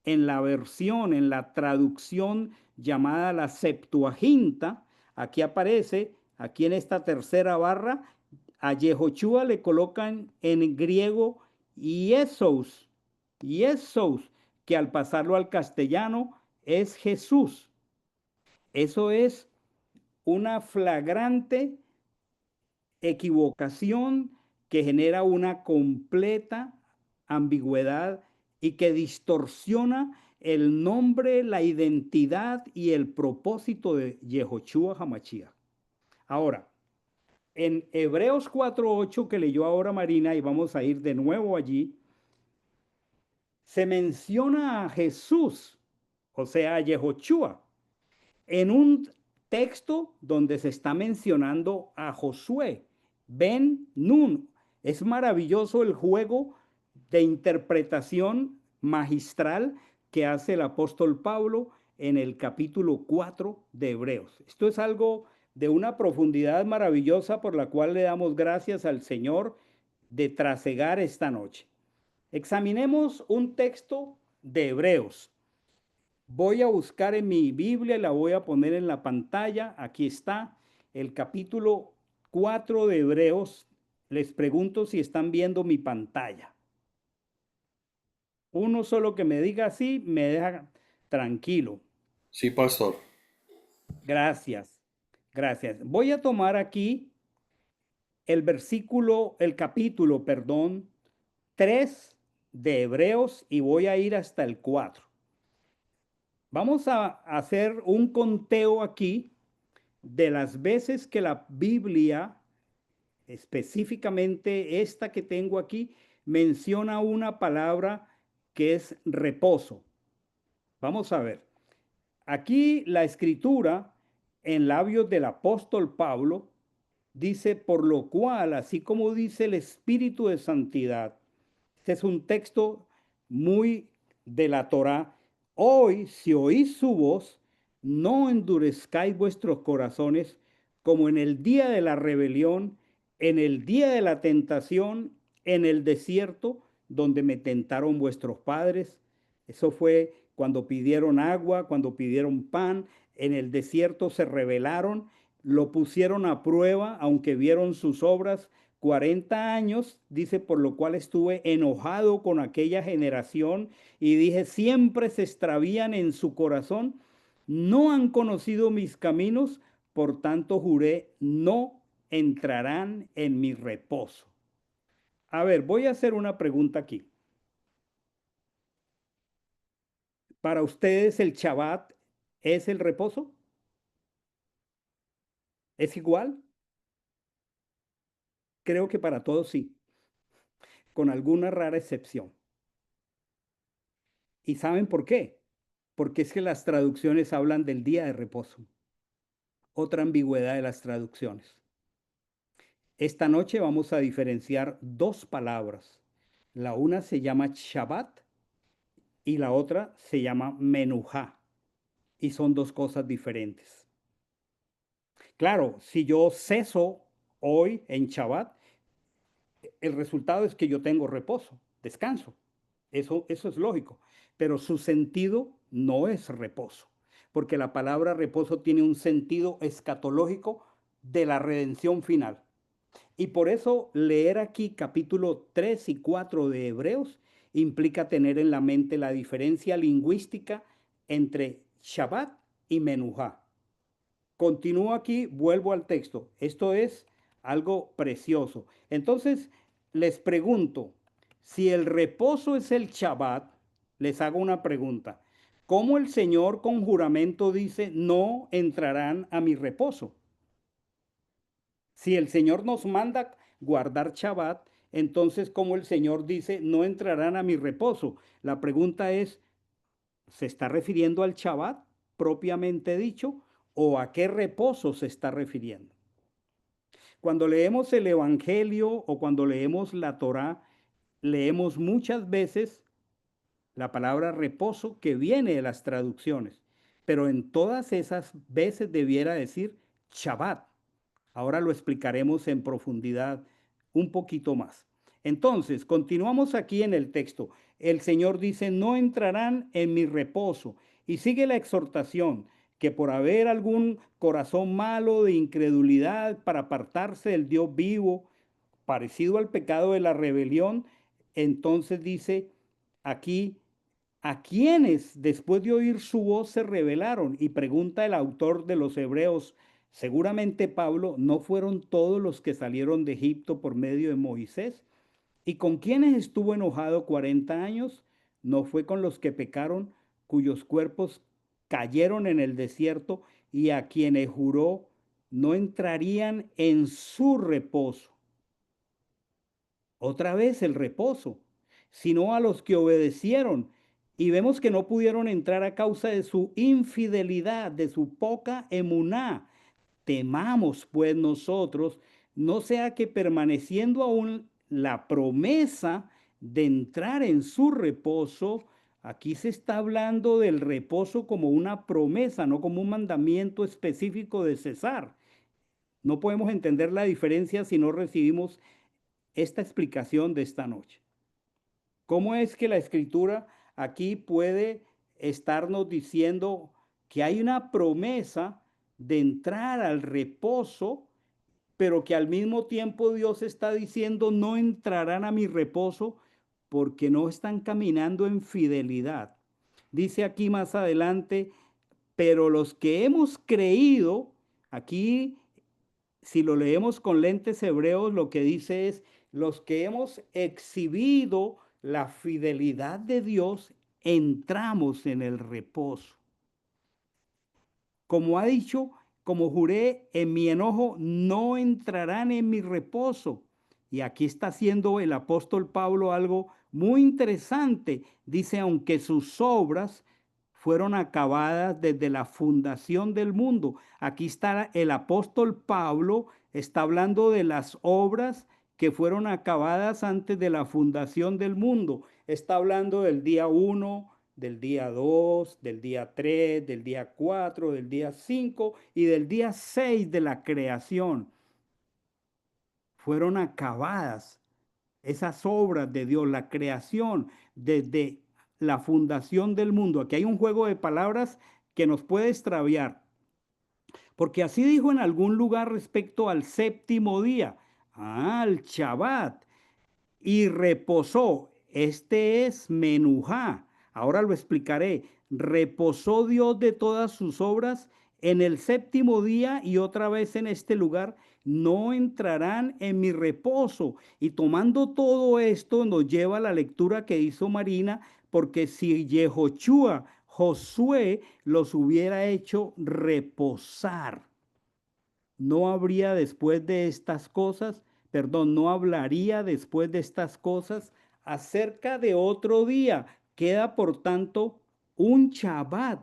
[SPEAKER 1] En la versión, en la traducción llamada la Septuaginta, aquí aparece, aquí en esta tercera barra, a Yehoshua le colocan en griego Iesos, que al pasarlo al castellano es Jesús. Eso es una flagrante equivocación que genera una completa ambigüedad y que distorsiona el nombre, la identidad y el propósito de Yehoshua HaMashiach. Ahora, en Hebreos 4:8 que leyó ahora Marina, y vamos a ir de nuevo allí, se menciona a Jesús, o sea, a Yehoshua, en un texto donde se está mencionando a Josué, Ben Nun. Es maravilloso el juego de interpretación magistral que hace el apóstol Pablo en el capítulo 4 de Hebreos. Esto es algo de una profundidad maravillosa por la cual le damos gracias al Señor de trasegar esta noche. Examinemos un texto de Hebreos. Voy a buscar en mi Biblia y la voy a poner en la pantalla. Aquí está el capítulo 4 de Hebreos. Les pregunto si están viendo mi pantalla. Uno solo que me diga así me deja tranquilo.
[SPEAKER 2] Sí, pastor.
[SPEAKER 1] Gracias, gracias. Voy a tomar aquí el capítulo, 3 de Hebreos y voy a ir hasta el 4. Vamos a hacer un conteo aquí de las veces que la Biblia, específicamente esta que tengo aquí, menciona una palabra que es reposo. Vamos a ver. Aquí la escritura, en labios del apóstol Pablo, dice, por lo cual, así como dice el Espíritu de Santidad, este es un texto muy de la Torá. Hoy, si oís su voz, no endurezcáis vuestros corazones como en el día de la rebelión, en el día de la tentación, en el desierto, donde me tentaron vuestros padres. Eso fue cuando pidieron agua, cuando pidieron pan, en el desierto se rebelaron, lo pusieron a prueba, aunque vieron sus obras 40 años, dice, por lo cual estuve enojado con aquella generación y dije, siempre se extravían en su corazón, no han conocido mis caminos, por tanto juré, no entrarán en mi reposo. A ver, voy a hacer una pregunta aquí. ¿Para ustedes el Shabbat es el reposo? ¿Es igual? Creo que para todos sí, con alguna rara excepción. ¿Y saben por qué? Porque es que las traducciones hablan del día de reposo. Otra ambigüedad de las traducciones. Esta noche vamos a diferenciar dos palabras. La una se llama Shabbat y la otra se llama Menujá. Y son dos cosas diferentes. Claro, si yo ceso hoy en Shabbat, el resultado es que yo tengo reposo, descanso. Eso es lógico. Pero su sentido no es reposo, porque la palabra reposo tiene un sentido escatológico de la redención final. Y por eso leer aquí capítulo 3 y 4 de Hebreos implica tener en la mente la diferencia lingüística entre Shabbat y Menujá. Continúo aquí, vuelvo al texto. Esto es algo precioso. Entonces, les pregunto, si el reposo es el Shabbat, les hago una pregunta. ¿Cómo el Señor con juramento dice, no entrarán a mi reposo? Si el Señor nos manda guardar Shabbat, entonces ¿cómo el Señor dice, no entrarán a mi reposo? La pregunta es, ¿se está refiriendo al Shabbat propiamente dicho o a qué reposo se está refiriendo? Cuando leemos el Evangelio o cuando leemos la Torá, leemos muchas veces la palabra reposo que viene de las traducciones, pero en todas esas veces debiera decir Shabbat. Ahora lo explicaremos en profundidad un poquito más. Entonces, continuamos aquí en el texto. El Señor dice, no entrarán en mi reposo. Y sigue la exhortación, que por haber algún corazón malo de incredulidad para apartarse del Dios vivo, parecido al pecado de la rebelión, entonces dice aquí, a quienes después de oír su voz se rebelaron. Y pregunta el autor de los Hebreos, seguramente Pablo, ¿no fueron todos los que salieron de Egipto por medio de Moisés? ¿Y con quienes estuvo enojado 40 años? ¿No fue con los que pecaron, cuyos cuerpos cayeron en el desierto y a quienes juró no entrarían en su reposo? Otra vez el reposo, sino a los que obedecieron. Y vemos que no pudieron entrar a causa de su infidelidad, de su poca emuná. Temamos pues nosotros, no sea que permaneciendo aún la promesa de entrar en su reposo, aquí se está hablando del reposo como una promesa, no como un mandamiento específico de cesar. No podemos entender la diferencia si no recibimos esta explicación de esta noche. ¿Cómo es que la escritura aquí puede estarnos diciendo que hay una promesa de entrar al reposo, pero que al mismo tiempo Dios está diciendo no entrarán a mi reposo porque no están caminando en fidelidad? Dice aquí más adelante, pero los que hemos creído, aquí si lo leemos con lentes hebreos, lo que dice es, los que hemos exhibido la fidelidad de Dios, entramos en el reposo. Como ha dicho, como juré en mi enojo, no entrarán en mi reposo. Y aquí está haciendo el apóstol Pablo algo muy interesante. Dice, aunque sus obras fueron acabadas desde la fundación del mundo. Aquí está el apóstol Pablo, está hablando de las obras que fueron acabadas antes de la fundación del mundo. Está hablando del día 1, del día 2, del día 3, del día 4, del día 5 y del día 6 de la creación. Fueron acabadas esas obras de Dios, la creación, desde la fundación del mundo. Aquí hay un juego de palabras que nos puede extraviar. Porque así dijo en algún lugar respecto al séptimo día, al Shabbat, y reposó. Este es Menujá. Ahora lo explicaré. Reposó Dios de todas sus obras en el séptimo día y otra vez en este lugar. No entrarán en mi reposo. Y tomando todo esto nos lleva a la lectura que hizo Marina, porque si Yehoshua, Josué, los hubiera hecho reposar, no habría después de estas cosas, perdón, no hablaría después de estas cosas acerca de otro día. Queda, por tanto, un Shabbat.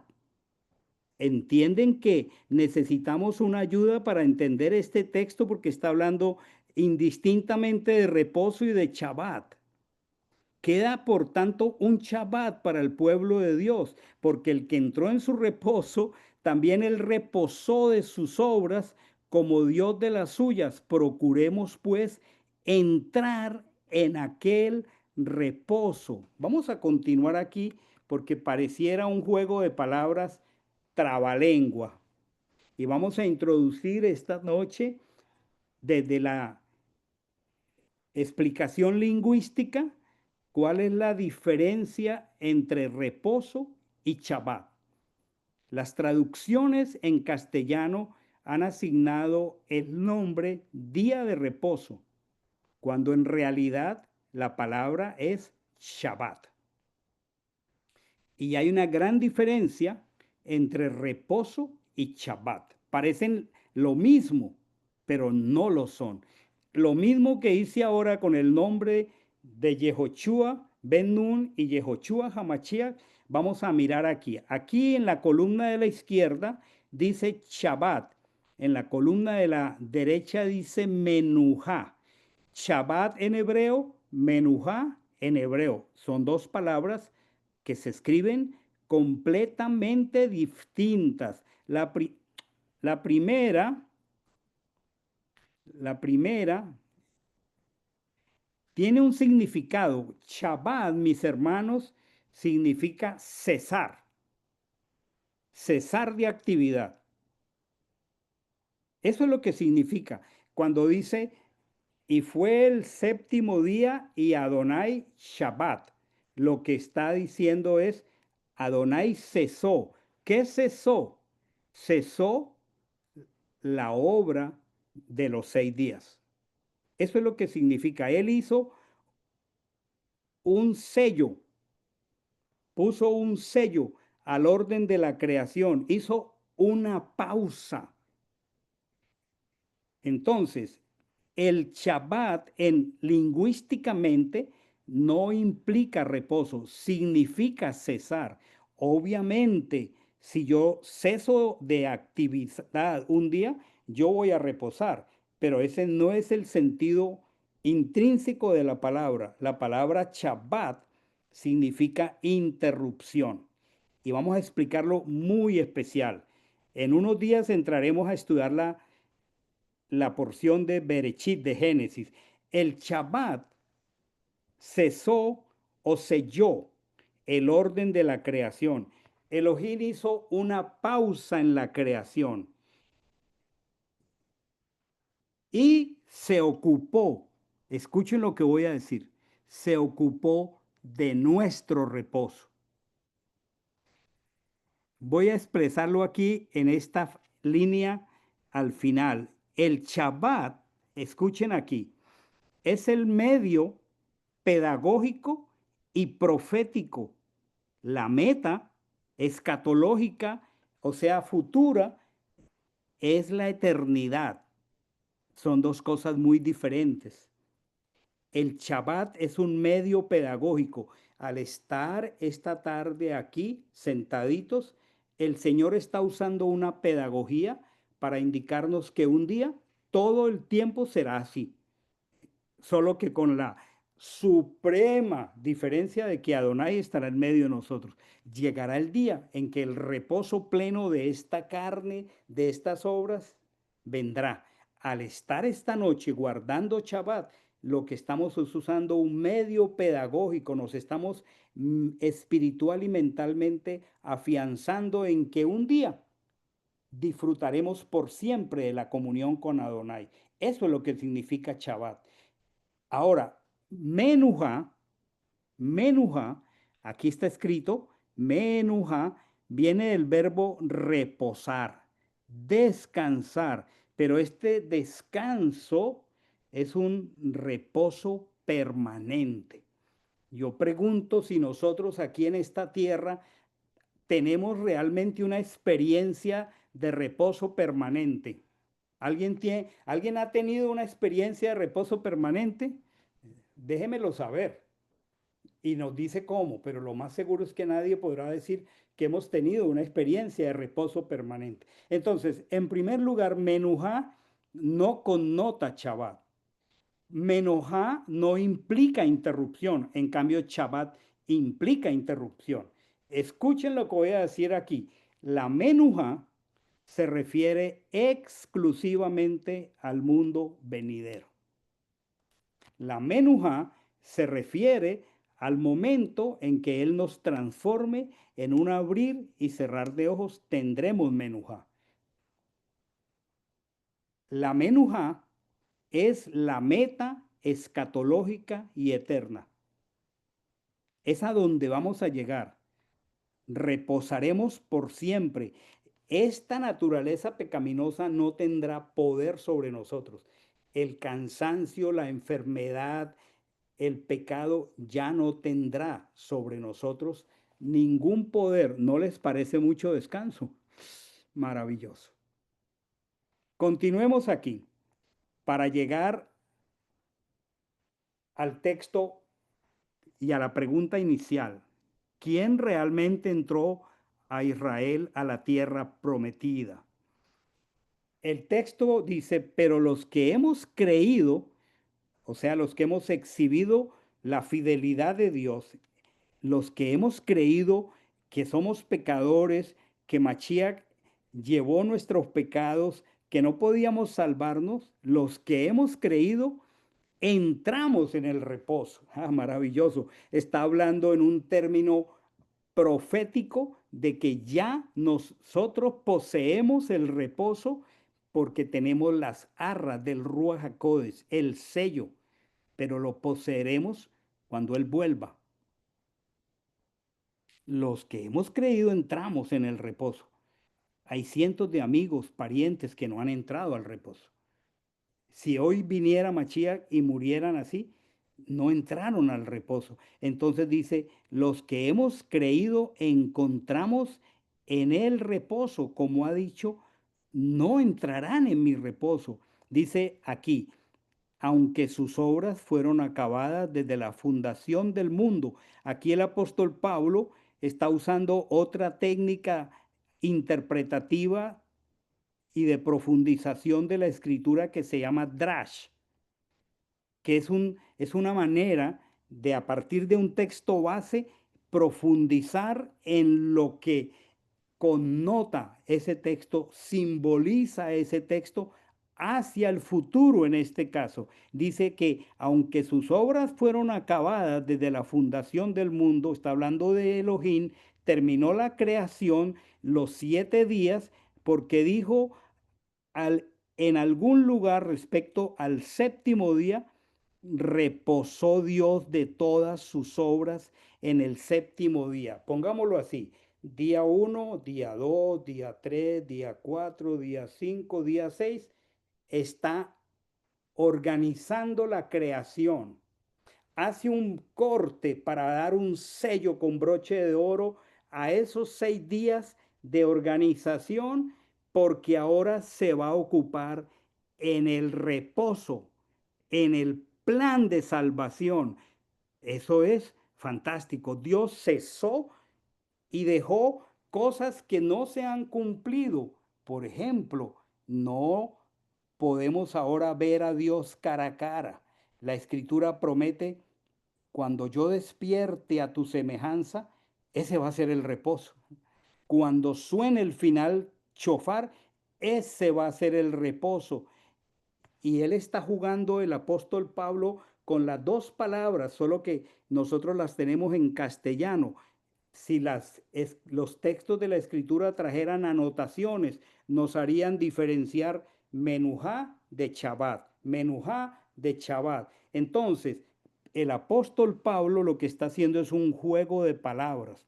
[SPEAKER 1] Entienden que necesitamos una ayuda para entender este texto porque está hablando indistintamente de reposo y de Shabbat. Queda, por tanto, un Shabbat para el pueblo de Dios, porque el que entró en su reposo, también él reposó de sus obras como Dios de las suyas. Procuremos, pues, entrar en aquel reposo. Vamos a continuar aquí porque pareciera un juego de palabras trabalengua. Y vamos a introducir esta noche desde la explicación lingüística. ¿Cuál es la diferencia entre reposo y Shabbat? Las traducciones en castellano han asignado el nombre día de reposo, cuando en realidad la palabra es Shabbat. Y hay una gran diferencia entre reposo y Shabbat. Parecen lo mismo, pero no lo son. Lo mismo que hice ahora con el nombre de Yehoshua Ben Nun y Yehoshua Hamashiach, vamos a mirar aquí. Aquí en la columna de la izquierda dice Shabbat. En la columna de la derecha dice Menujá. Shabbat en hebreo, Menujá en hebreo. Son dos palabras que se escriben completamente distintas. La primera tiene un significado. Shabbat, mis hermanos, significa cesar, cesar de actividad. Eso es lo que significa cuando dice, y fue el séptimo día y Adonai Shabbat. Lo que está diciendo es, Adonai cesó. ¿Qué cesó? Cesó la obra de los 6 días. Eso es lo que significa. Él hizo un sello, puso un sello al orden de la creación, hizo una pausa. Entonces, el Shabbat lingüísticamente no implica reposo, significa cesar. Obviamente, si yo ceso de actividad un día, yo voy a reposar, pero ese no es el sentido intrínseco de la palabra. La palabra Shabbat significa interrupción. Y vamos a explicarlo muy especial. En unos días entraremos a estudiar la porción de Berechit, de Génesis. El Shabbat cesó o selló el orden de la creación. Elohim hizo una pausa en la creación y se ocupó, escuchen lo que voy a decir, se ocupó de nuestro reposo. Voy a expresarlo aquí en esta línea al final. El Shabbat, escuchen aquí, es el medio pedagógico y profético. La meta escatológica, o sea, futura, es la eternidad. Son dos cosas muy diferentes. El Shabbat es un medio pedagógico. Al estar esta tarde aquí sentaditos, el Señor está usando una pedagogía para indicarnos que un día todo el tiempo será así. Solo que con la suprema diferencia de que Adonai estará en medio de nosotros. Llegará el día en que el reposo pleno de esta carne, de estas obras, vendrá. Al estar esta noche guardando Shabbat, lo que estamos es usando un medio pedagógico, nos estamos espiritual y mentalmente afianzando en que un día disfrutaremos por siempre de la comunión con Adonai. Eso es lo que significa Shabbat. Ahora, Menuja, Menuja, aquí está escrito, Menuja viene del verbo reposar, descansar, pero este descanso es un reposo permanente. Yo pregunto si nosotros aquí en esta tierra tenemos realmente una experiencia de reposo permanente. ¿Alguien ha tenido una experiencia de reposo permanente? Déjemelo saber y nos dice cómo, pero lo más seguro es que nadie podrá decir que hemos tenido una experiencia de reposo permanente. Entonces, en primer lugar, Menujá no connota Shabbat. Menujá no implica interrupción, en cambio Shabbat implica interrupción. Escuchen lo que voy a decir aquí. La Menujá se refiere exclusivamente al mundo venidero. La Menujá se refiere al momento en que Él nos transforme en un abrir y cerrar de ojos, tendremos Menujá. La Menujá es la meta escatológica y eterna. Es a donde vamos a llegar. Reposaremos por siempre. Esta naturaleza pecaminosa no tendrá poder sobre nosotros. El cansancio, la enfermedad, el pecado ya no tendrá sobre nosotros ningún poder. ¿No les parece mucho descanso? Maravilloso. Continuemos aquí para llegar al texto y a la pregunta inicial. ¿Quién realmente entró a Israel a la tierra prometida? El texto dice, pero los que hemos creído, o sea, los que hemos exhibido la fidelidad de Dios, los que hemos creído que somos pecadores, que Mashiach llevó nuestros pecados, que no podíamos salvarnos, los que hemos creído, entramos en el reposo. Ah, maravilloso. Está hablando en un término profético de que ya nosotros poseemos el reposo porque tenemos las arras del Ruach HaKodesh, el sello, pero lo poseeremos cuando Él vuelva. Los que hemos creído entramos en el reposo. Hay cientos de amigos, parientes que no han entrado al reposo. Si hoy viniera Mashiach y murieran así, no entraron al reposo. Entonces dice, los que hemos creído encontramos en el reposo, como ha dicho, no entrarán en mi reposo. Dice aquí, aunque sus obras fueron acabadas desde la fundación del mundo. Aquí el apóstol Pablo está usando otra técnica interpretativa y de profundización de la escritura que se llama drash, que es una manera de, a partir de un texto base, profundizar en lo que connota ese texto, simboliza ese texto hacia el futuro en este caso. Dice que aunque sus obras fueron acabadas desde la fundación del mundo, está hablando de Elohim, terminó la creación los 7 días porque dijo en algún lugar respecto al séptimo día, reposó Dios de todas sus obras en el séptimo día. Pongámoslo así, día 1, día 2, día 3, día 4, día 5, día 6, está organizando la creación. Hace un corte para dar un sello con broche de oro a esos 6 días de organización, porque ahora se va a ocupar en el reposo, en el plan de salvación. Eso es fantástico. Dios cesó y dejó cosas que no se han cumplido. Por ejemplo, no podemos ahora ver a Dios cara a cara. La escritura promete, cuando yo despierte a tu semejanza, ese va a ser el reposo. Cuando suene el final chofar, ese va a ser el reposo. Y él está jugando, el apóstol Pablo, con las dos palabras, solo que nosotros las tenemos en castellano. Si los textos de la escritura trajeran anotaciones, nos harían diferenciar menujá de Shabbat, menujá de Shabbat. Entonces, el apóstol Pablo lo que está haciendo es un juego de palabras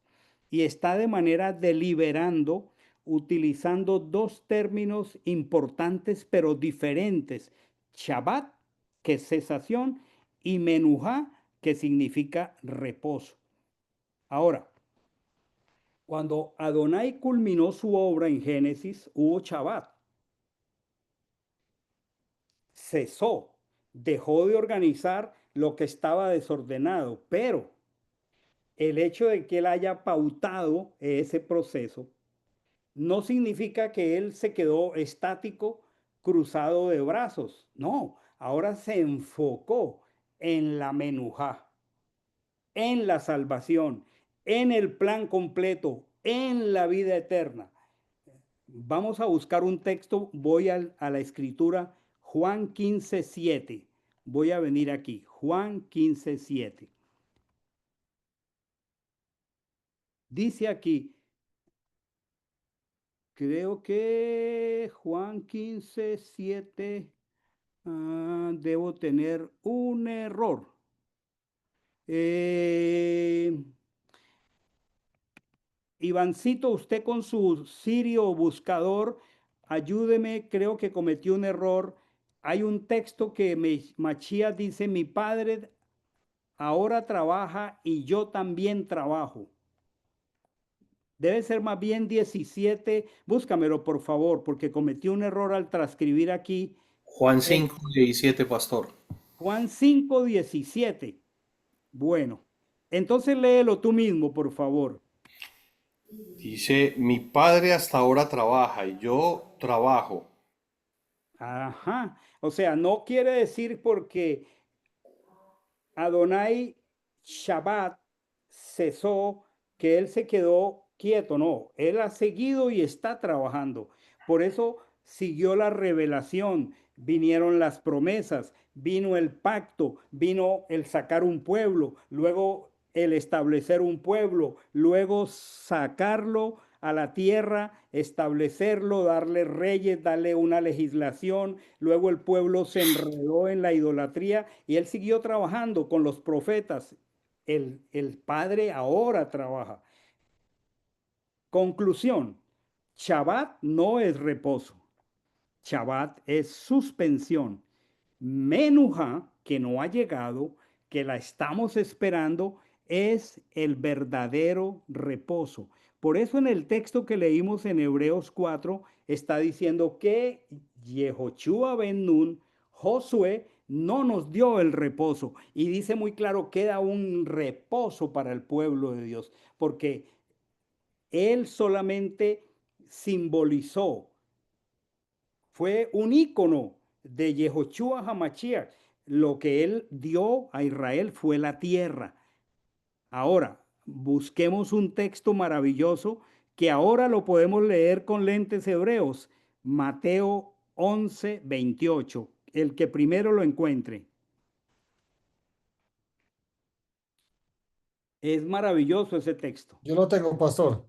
[SPEAKER 1] y está de manera deliberando, utilizando dos términos importantes pero diferentes: Shabbat, que es cesación, y menujá, que significa reposo. Ahora, cuando Adonai culminó su obra en Génesis, hubo Shabbat. Cesó, dejó de organizar lo que estaba desordenado, pero el hecho de que él haya pautado ese proceso no significa que él se quedó estático, cruzado de brazos. No, ahora se enfocó en la menujá, en la salvación, en el plan completo, en la vida eterna. Vamos a buscar un texto, voy a la escritura, Juan 15:7. Voy a venir aquí, Juan 15:7. Dice aquí, creo que Juan 15:7, debo tener un error. Ivancito, usted con su sirio buscador, ayúdeme, creo que cometí un error. Hay un texto que Machías dice: mi padre ahora trabaja y yo también trabajo. Debe ser más bien 17. Búscamelo, por favor, porque cometí un error al transcribir aquí.
[SPEAKER 2] Juan 5:17, pastor.
[SPEAKER 1] Juan 5:17. Bueno, entonces léelo tú mismo, por favor.
[SPEAKER 2] Dice, mi padre hasta ahora trabaja y yo trabajo.
[SPEAKER 1] Ajá. O sea, no quiere decir porque Adonai Shabbat cesó, que él se quedó quieto. No, él ha seguido y está trabajando. Por eso siguió la revelación, vinieron las promesas, vino el pacto, vino el sacar un pueblo, luego el establecer un pueblo, luego sacarlo a la tierra, establecerlo, darle reyes, darle una legislación. Luego el pueblo se enredó en la idolatría y él siguió trabajando con los profetas. El Padre ahora trabaja. Conclusión: Shabbat no es reposo. Shabbat es suspensión. Menuja, que no ha llegado, que la estamos esperando, es el verdadero reposo. Por eso en el texto que leímos en Hebreos 4 está diciendo que Yehoshua ben Nun, Josué, no nos dio el reposo. Y dice muy claro, queda un reposo para el pueblo de Dios, porque él solamente simbolizó, fue un ícono de Yehoshua HaMashiach. Lo que él dio a Israel fue la tierra. Ahora, busquemos un texto maravilloso que ahora lo podemos leer con lentes hebreos. Mateo 11:28. El que primero lo encuentre. Es maravilloso ese texto.
[SPEAKER 9] Yo lo tengo, pastor.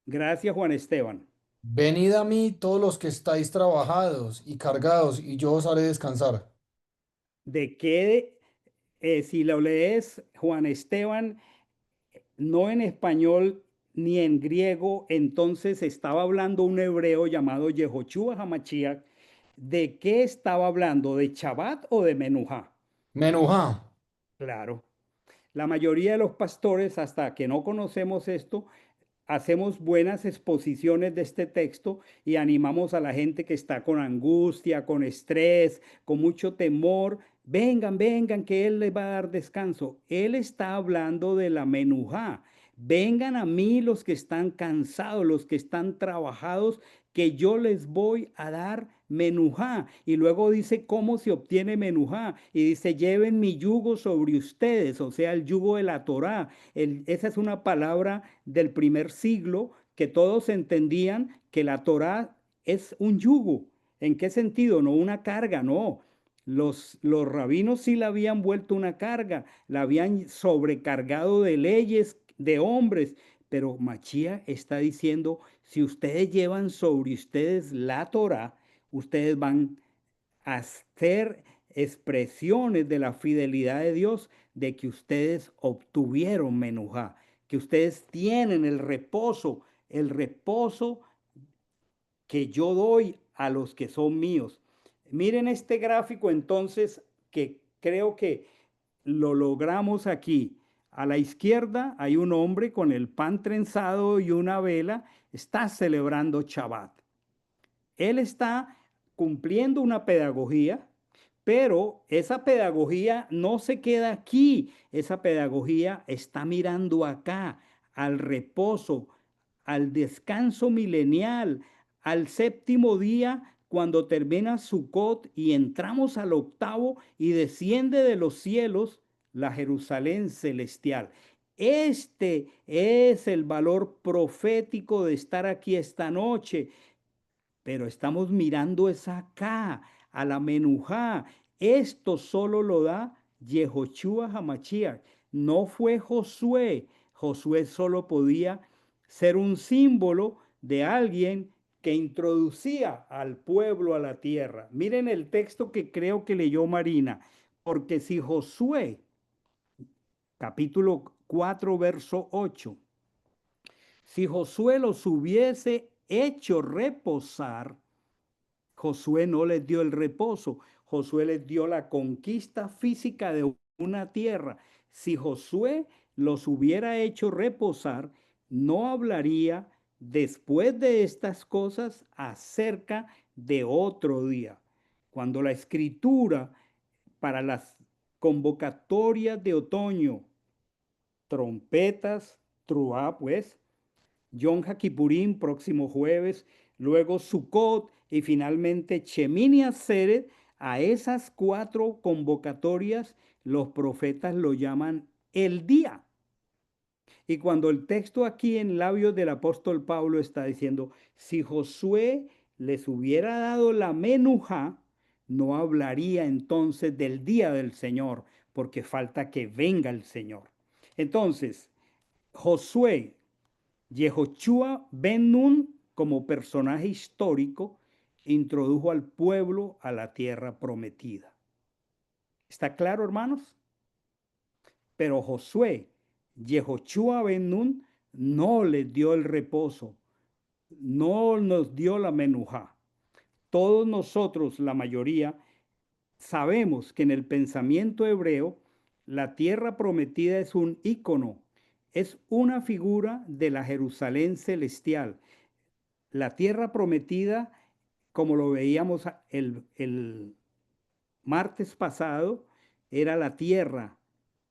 [SPEAKER 1] Gracias, Juan Esteban.
[SPEAKER 9] Venid a mí todos los que estáis trabajados y cargados, y yo os haré descansar.
[SPEAKER 1] De que si lo lees, Juan Esteban, no en español ni en griego, entonces estaba hablando un hebreo llamado Yehoshua HaMashiach. ¿De qué estaba hablando? ¿De Shabbat o de Menujá?
[SPEAKER 9] Menujá.
[SPEAKER 1] Claro. La mayoría de los pastores, hasta que no conocemos esto, hacemos buenas exposiciones de este texto y animamos a la gente que está con angustia, con estrés, con mucho temor. Vengan, vengan, que Él les va a dar descanso. Él está hablando de la menujá. Vengan a mí los que están cansados, los que están trabajados, que yo les voy a dar menujá. Y luego dice cómo se obtiene menujá. Y dice, lleven mi yugo sobre ustedes, o sea, el yugo de la Torá. Esa es una palabra del primer siglo que todos entendían que la Torá es un yugo. ¿En qué sentido? No una carga, no. Los rabinos sí la habían vuelto una carga, la habían sobrecargado de leyes, de hombres, pero Machía está diciendo, si ustedes llevan sobre ustedes la Torá, ustedes van a hacer expresiones de la fidelidad de Dios, de que ustedes obtuvieron menujá, que ustedes tienen el reposo que yo doy a los que son míos. Miren este gráfico entonces que creo que lo logramos aquí. A la izquierda hay un hombre con el pan trenzado y una vela, está celebrando Shabbat. Él está cumpliendo una pedagogía, pero esa pedagogía no se queda aquí, esa pedagogía está mirando acá, al reposo, al descanso milenial, al séptimo día, cuando termina Sucot y entramos al octavo y desciende de los cielos la Jerusalén celestial. Este es el valor profético de estar aquí esta noche, pero estamos mirando es acá, a la menujá. Esto solo lo da Yehoshua Hamashiach. No fue Josué. Josué solo podía ser un símbolo de alguien que introducía al pueblo a la tierra. Miren el texto que creo que leyó Marina, porque si Josué, capítulo 4, verso 8, si Josué los hubiese hecho reposar, Josué no les dio el reposo, Josué les dio la conquista física de una tierra. Si Josué los hubiera hecho reposar, no hablaría después de estas cosas acerca de otro día. Cuando la escritura para las convocatorias de otoño, trompetas, truá, pues, Yom HaKippurim, próximo jueves, luego Sukkot y finalmente Shemini Atzeret. A esas 4 convocatorias los profetas lo llaman el día. Y cuando el texto aquí en labios del apóstol Pablo está diciendo, si Josué les hubiera dado la menujá, no hablaría entonces del día del Señor, porque falta que venga el Señor. Entonces, Josué, Yehoshua ben Nun, como personaje histórico, introdujo al pueblo a la tierra prometida. ¿Está claro, hermanos? Pero Josué, Yehoshua ben Nun, no les dio el reposo, no nos dio la menujá. Todos nosotros, la mayoría, sabemos que en el pensamiento hebreo, la tierra prometida es un ícono, es una figura de la Jerusalén celestial. La tierra prometida, como lo veíamos el martes pasado, era la tierra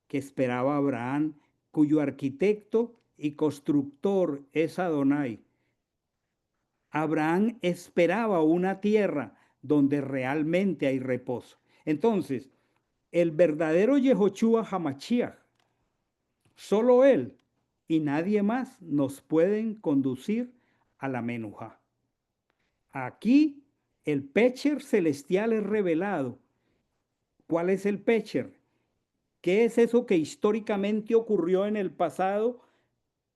[SPEAKER 1] que esperaba Abraham, cuyo arquitecto y constructor es Adonai. Abraham esperaba una tierra donde realmente hay reposo. Entonces, el verdadero Yehoshua Hamashiach, solo él y nadie más nos pueden conducir a la menujá. Aquí el Pecher celestial es revelado. ¿Cuál es el Pecher? ¿Qué es eso que históricamente ocurrió en el pasado,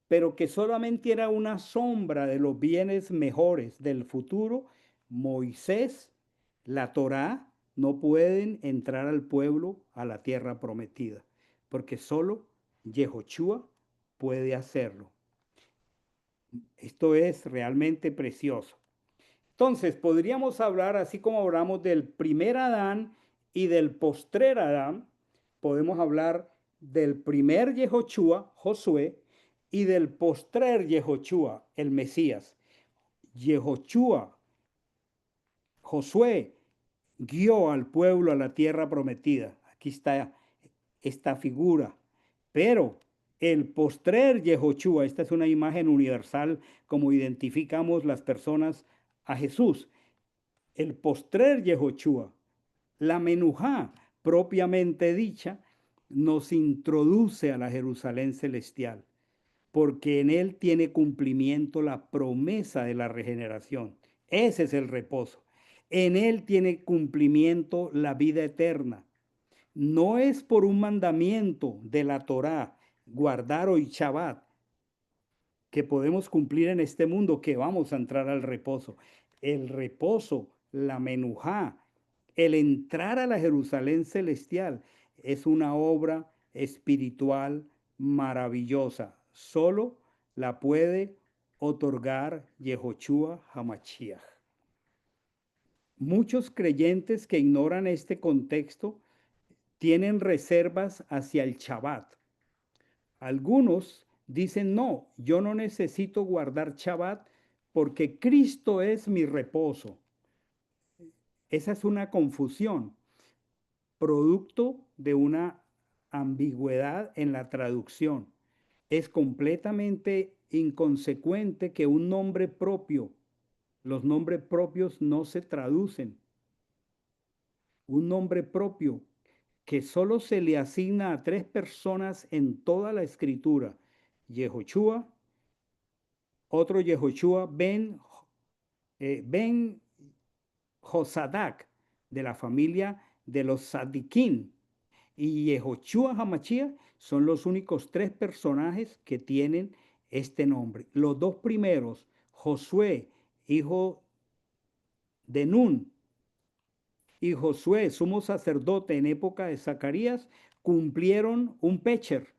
[SPEAKER 1] pero que solamente era una sombra de los bienes mejores del futuro? Moisés, la Torá, no pueden entrar al pueblo a la tierra prometida, porque solo Yehoshua puede hacerlo. Esto es realmente precioso. Entonces, podríamos hablar, así como hablamos del primer Adán y del postrer Adán, podemos hablar del primer Yehoshua, Josué, y del postrer Yehoshua, el Mesías. Yehoshua, Josué, guió al pueblo a la tierra prometida. Aquí está esta figura. Pero el postrer Yehoshua, esta es una imagen universal como identificamos las personas a Jesús. El postrer Yehoshua, la menujá propiamente dicha, nos introduce a la Jerusalén celestial, porque en él tiene cumplimiento la promesa de la regeneración. Ese es el reposo. En él tiene cumplimiento la vida eterna. No es por un mandamiento de la Torá, guardar hoy Shabbat, que podemos cumplir en este mundo, que vamos a entrar al reposo. El reposo, la menujá, el entrar a la Jerusalén celestial es una obra espiritual maravillosa. Solo la puede otorgar Yehoshua Hamashiach. Muchos creyentes que ignoran este contexto tienen reservas hacia el Shabbat. Algunos dicen, no, yo no necesito guardar Shabbat porque Cristo es mi reposo. Esa es una confusión, producto de una ambigüedad en la traducción. Es completamente inconsecuente que un nombre propio, los nombres propios no se traducen. Un nombre propio que solo se le asigna a 3 personas en toda la escritura: Yehoshua, otro Yehoshua ben Josadac, de la familia de los Sadiquín, y Yehoshua Hamashiach son los únicos 3 personajes que tienen este nombre. Los 2 primeros, Josué, hijo de Nun, y Josué, sumo sacerdote en época de Zacarías, cumplieron un pecher,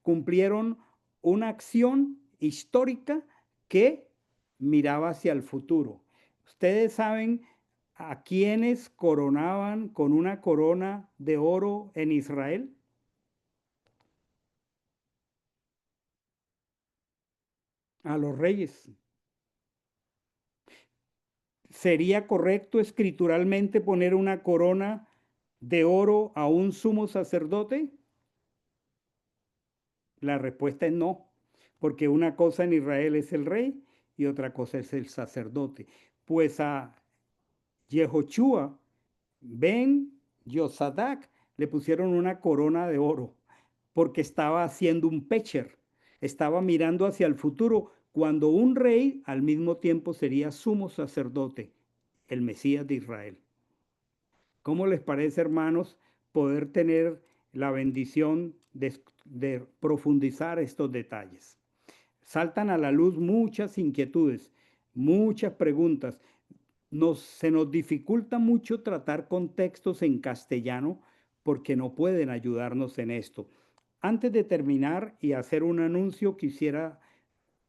[SPEAKER 1] cumplieron una acción histórica que miraba hacia el futuro. Ustedes saben a quiénes coronaban con una corona de oro en Israel. A los reyes. ¿Sería correcto escrituralmente poner una corona de oro a un sumo sacerdote? La respuesta es no, porque una cosa en Israel es el rey y otra cosa es el sacerdote. Pues a Yehoshua ben Yosadak le pusieron una corona de oro porque estaba haciendo un pecher, estaba mirando hacia el futuro, cuando un rey al mismo tiempo sería sumo sacerdote, el Mesías de Israel. ¿Cómo les parece, hermanos, poder tener la bendición de profundizar estos detalles? Saltan a la luz muchas inquietudes, muchas preguntas. Se nos dificulta mucho tratar contextos en castellano porque no pueden ayudarnos en esto. Antes de terminar y hacer un anuncio, quisiera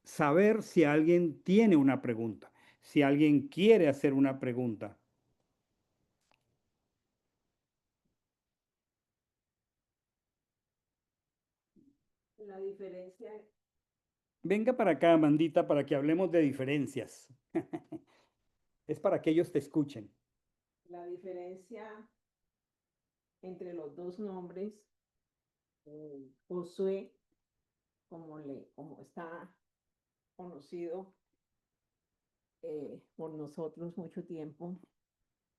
[SPEAKER 1] saber si alguien tiene una pregunta, si alguien quiere hacer una pregunta.
[SPEAKER 11] La diferencia,
[SPEAKER 1] Venga para acá, Amandita, para que hablemos de diferencias. Es para que ellos te escuchen.
[SPEAKER 11] la diferencia entre los dos nombres, Josué, como está conocido por nosotros mucho tiempo,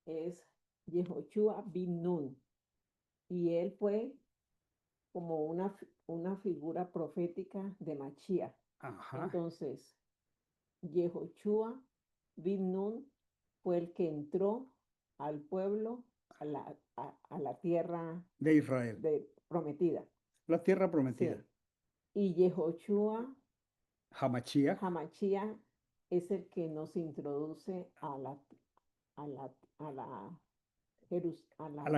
[SPEAKER 11] es Yehoshua bin Nun. Y él fue como una figura profética de Mashiach.
[SPEAKER 1] Ajá.
[SPEAKER 11] Entonces, Yehoshua bin Nun fue el que entró al pueblo, a la tierra
[SPEAKER 1] De Israel.
[SPEAKER 11] prometida.
[SPEAKER 1] La tierra prometida.
[SPEAKER 11] Sí. Y Yehoshua
[SPEAKER 1] Hamashiach.
[SPEAKER 11] Hamashiach es el que nos introduce a la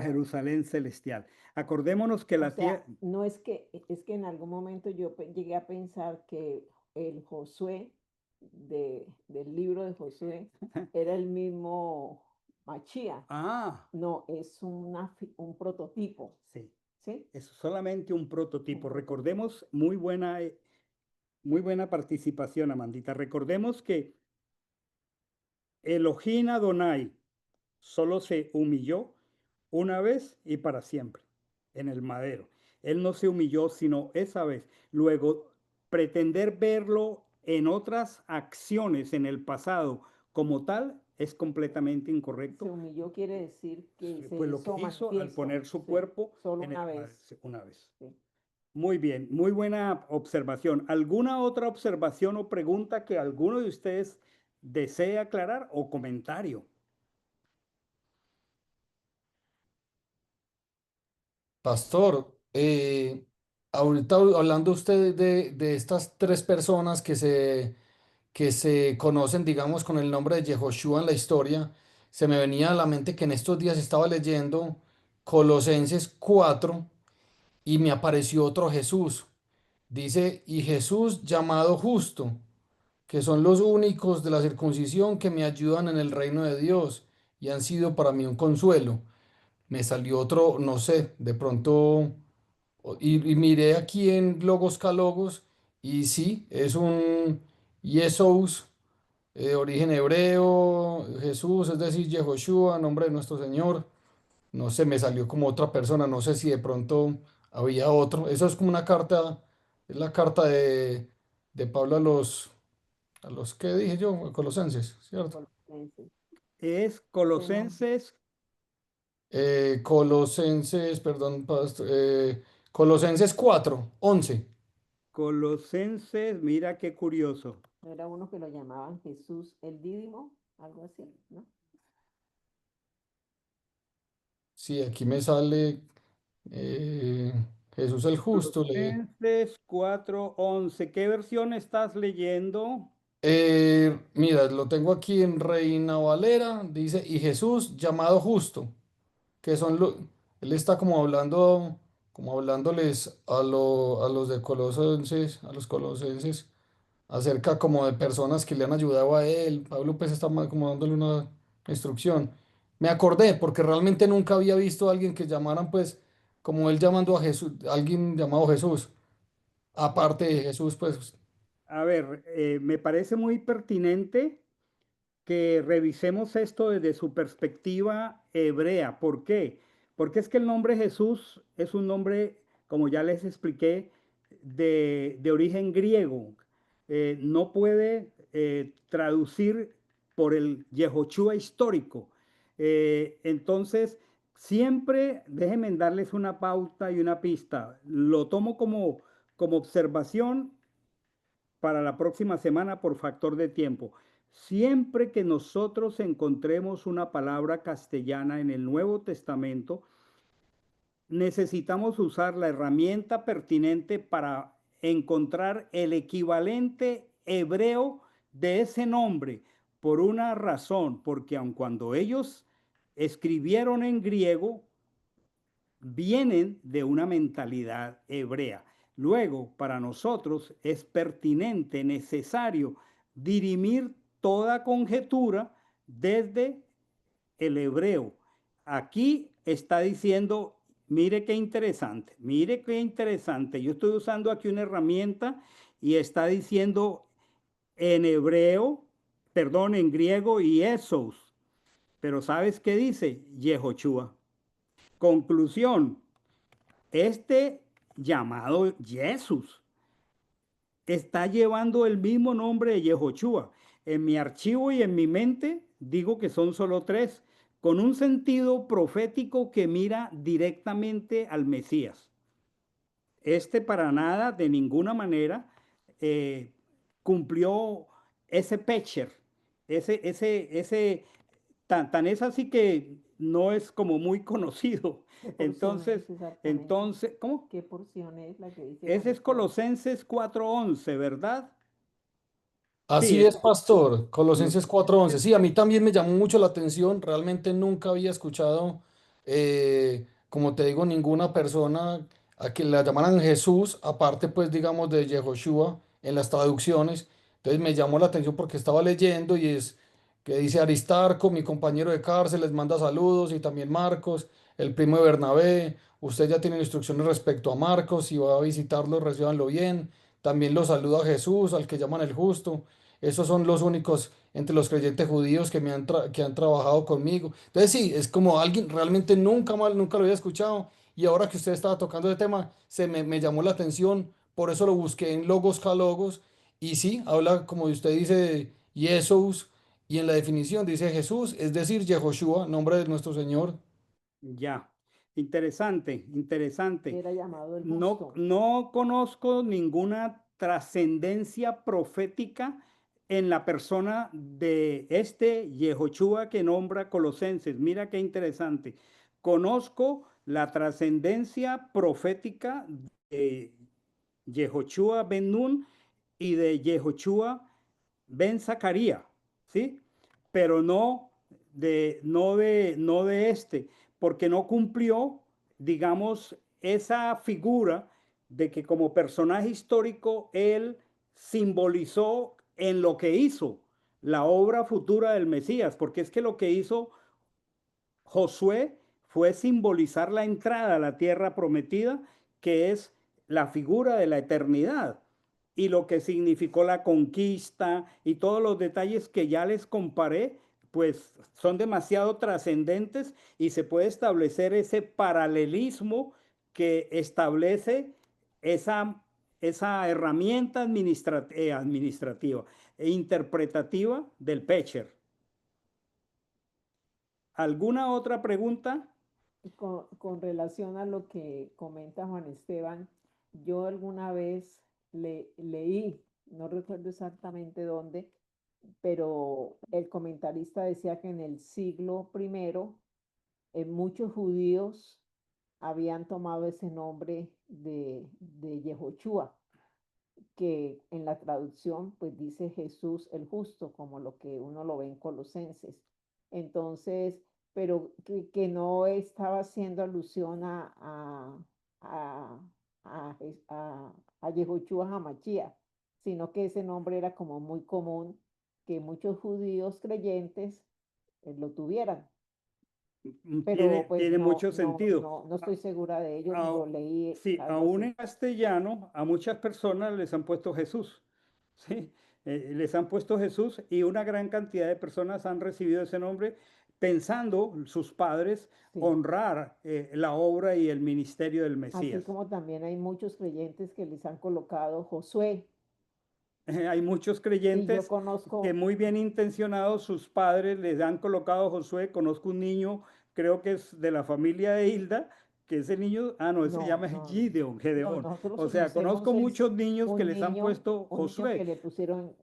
[SPEAKER 1] Jerusalén celestial. Acordémonos que
[SPEAKER 11] o
[SPEAKER 1] la
[SPEAKER 11] sea,
[SPEAKER 1] tierra...
[SPEAKER 11] no es que en algún momento yo llegué a pensar que el Josué del libro de Josué era el mismo Mashiach.
[SPEAKER 1] Ah,
[SPEAKER 11] No, es un prototipo.
[SPEAKER 1] sí.
[SPEAKER 11] ¿Sí?
[SPEAKER 1] Es solamente un prototipo.
[SPEAKER 11] Un prototipo.
[SPEAKER 1] Recordemos, muy buena participación, Amandita. Recordemos que Elohim Adonai solo se humilló una vez y para siempre en el madero. Él no se humilló sino esa vez. Luego, pretender verlo en otras acciones en el pasado como tal es completamente incorrecto.
[SPEAKER 11] Se humilló quiere decir que se
[SPEAKER 1] Pues lo que
[SPEAKER 11] hizo
[SPEAKER 1] hizo al
[SPEAKER 11] manifiesto.
[SPEAKER 1] poner su
[SPEAKER 11] Sí,
[SPEAKER 1] cuerpo
[SPEAKER 11] solo
[SPEAKER 1] en
[SPEAKER 11] una
[SPEAKER 1] el
[SPEAKER 11] vez.
[SPEAKER 1] madero, una vez.
[SPEAKER 11] Sí.
[SPEAKER 1] Muy bien, muy buena observación. ¿Alguna otra observación o pregunta que alguno de ustedes desee aclarar o comentario?
[SPEAKER 9] Pastor, ahorita hablando usted de estas tres personas que se conocen, digamos, con el nombre de Yehoshua en la historia, se me venía a la mente que en estos días estaba leyendo Colosenses 4 y me apareció otro Jesús. Dice, y Jesús llamado justo, que son los únicos de la circuncisión que me ayudan en el reino de Dios y han sido para mí un consuelo. Me salió otro, no sé, de pronto, y miré aquí en Logos Calogos, y sí, es un Jesús, de origen hebreo, Jesús, es decir, Yehoshua, nombre de nuestro Señor. No sé, me salió como otra persona, no sé si de pronto había otro. Eso es como una carta, es la carta de Pablo a los que dije yo, a Colosenses, ¿cierto?
[SPEAKER 11] Colosenses.
[SPEAKER 1] Es
[SPEAKER 11] Tenemos
[SPEAKER 1] Colosenses,
[SPEAKER 9] Colosenses, perdón, Colosenses 4:11.
[SPEAKER 1] Colosenses, mira qué curioso.
[SPEAKER 11] Era uno que lo llamaban Jesús el Dídimo, algo así, ¿no?
[SPEAKER 9] Sí, aquí me sale eh, Jesús el Justo.
[SPEAKER 1] Colosenses 4:11. ¿Qué versión estás leyendo?
[SPEAKER 9] Mira, lo tengo aquí en Reina Valera, dice, y Jesús llamado justo, que son los, él está como hablando, como hablándoles a los de Colosenses, a los colosenses, acerca como de personas que le han ayudado a él. Pablo pues está como dándole una instrucción. Me acordé porque realmente nunca había visto a alguien que llamaran pues como él llamando a Jesús, alguien llamado Jesús, aparte de Jesús pues.
[SPEAKER 1] A ver, me parece muy pertinente que revisemos esto desde su perspectiva hebrea. ¿Por qué? Porque es que el nombre Jesús es un nombre, como ya les expliqué, de origen griego. No puede traducir por el Yehoshua histórico. Entonces, siempre déjenme darles una pauta y una pista. Lo tomo como observación para la próxima semana por factor de tiempo. Siempre que nosotros encontremos una palabra castellana en el Nuevo Testamento, necesitamos usar la herramienta pertinente para encontrar el equivalente hebreo de ese nombre, por una razón, porque aun cuando ellos escribieron en griego, vienen de una mentalidad hebrea. Luego, para nosotros es pertinente, necesario dirimir toda conjetura desde el hebreo. Aquí está diciendo, mire qué interesante. Yo estoy usando aquí una herramienta y está diciendo en hebreo, perdón, en griego y esos. Pero ¿sabes qué dice? Yehoshua. Conclusión, este llamado Jesús está llevando el mismo nombre de Yehoshua. En mi archivo y en mi mente digo que son solo tres, con un sentido profético que mira directamente al Mesías. Este para nada, de ninguna manera, eh, cumplió ese pitcher, ese tan es así que no es como muy conocido.
[SPEAKER 11] ¿Qué porción es
[SPEAKER 1] Entonces,
[SPEAKER 11] exactamente?
[SPEAKER 1] ¿cómo?
[SPEAKER 11] ¿Qué porción es la que dice
[SPEAKER 1] Ese es
[SPEAKER 11] Jehoshua?
[SPEAKER 1] Colosenses 4:11, ¿verdad? Sí,
[SPEAKER 9] Así
[SPEAKER 1] es
[SPEAKER 9] es, pastor.
[SPEAKER 1] Colos-
[SPEAKER 9] Colosenses 4:11. Sí, a mí también me llamó mucho la atención. Realmente nunca había escuchado, como te digo, ninguna persona a que la llamaran Jesús, aparte pues digamos de Yehoshua en las traducciones. Entonces me llamó la atención porque estaba leyendo y es que dice Aristarco, mi compañero de cárcel, les manda saludos y también Marcos, el primo de Bernabé. Usted ya tiene instrucciones respecto a Marcos, si va a visitarlo, recíbanlo bien. También lo saluda Jesús, al que llaman el justo. Esos son los únicos entre los creyentes judíos que que han trabajado conmigo. Entonces sí, es como alguien, realmente nunca lo había escuchado. Y ahora que usted estaba tocando el tema, me llamó la atención. Por eso lo busqué en Logos Calogos. Y sí, habla como usted dice de Jesús. Y en la definición dice Jesús, es decir, Yehoshua, nombre de nuestro Señor.
[SPEAKER 1] ya. Interesante, interesante.
[SPEAKER 11] Era llamado el
[SPEAKER 1] No,
[SPEAKER 11] justo.
[SPEAKER 1] no conozco ninguna trascendencia profética en la persona de este Yehoshua que nombra Colosenses. Mira qué interesante. Conozco la trascendencia profética de Yehoshua ben Nun y de Yehoshua ben Zacarías, ¿sí? Pero no de este, porque no cumplió, digamos, esa figura de que como personaje histórico él simbolizó en lo que hizo la obra futura del Mesías, porque es que lo que hizo Josué fue simbolizar la entrada a la tierra prometida, que es la figura de la eternidad, y lo que significó la conquista y todos los detalles que ya les comparé, pues son demasiado trascendentes y se puede establecer ese paralelismo que establece esa, esa herramienta administrativa e interpretativa del Pecher. ¿Alguna otra pregunta?
[SPEAKER 11] Con relación a lo que comenta Juan Esteban, yo alguna vez leí, no recuerdo exactamente dónde, pero el comentarista decía que en el siglo primero muchos judíos habían tomado ese nombre de Yehoshua, que en la traducción pues dice Jesús el justo, como lo que uno lo ve en Colosenses. Entonces, pero que no estaba haciendo alusión a Yehoshua HaMashiach, sino que ese nombre era como muy común, que muchos judíos creyentes lo tuvieran. Pero pues
[SPEAKER 1] Tiene mucho sentido.
[SPEAKER 11] no estoy segura de ello, lo leí
[SPEAKER 1] Sí,
[SPEAKER 11] algo
[SPEAKER 1] aún
[SPEAKER 11] así.
[SPEAKER 1] en castellano a muchas personas les han puesto Jesús. ¿Sí? Les han puesto Jesús y una gran cantidad de personas han recibido ese nombre pensando sus padres
[SPEAKER 11] Sí.
[SPEAKER 1] honrar la obra y el ministerio del
[SPEAKER 11] Así
[SPEAKER 1] Mesías.
[SPEAKER 11] como también hay muchos creyentes que les han colocado Josué.
[SPEAKER 1] Hay muchos
[SPEAKER 11] Y yo
[SPEAKER 1] creyentes que
[SPEAKER 11] conozco,
[SPEAKER 1] muy bien intencionados, sus padres les han colocado Josué. Conozco un niño, creo que es de la familia de Hilda, que ese niño, no, ese se
[SPEAKER 11] no,
[SPEAKER 1] llama
[SPEAKER 11] no,
[SPEAKER 1] Gideon,
[SPEAKER 11] no,
[SPEAKER 1] Gedeón.
[SPEAKER 11] nosotros
[SPEAKER 1] O sea, conozco
[SPEAKER 11] conocemos
[SPEAKER 1] muchos niños que les han puesto
[SPEAKER 11] un niño que
[SPEAKER 1] Josué.
[SPEAKER 11] le pusieron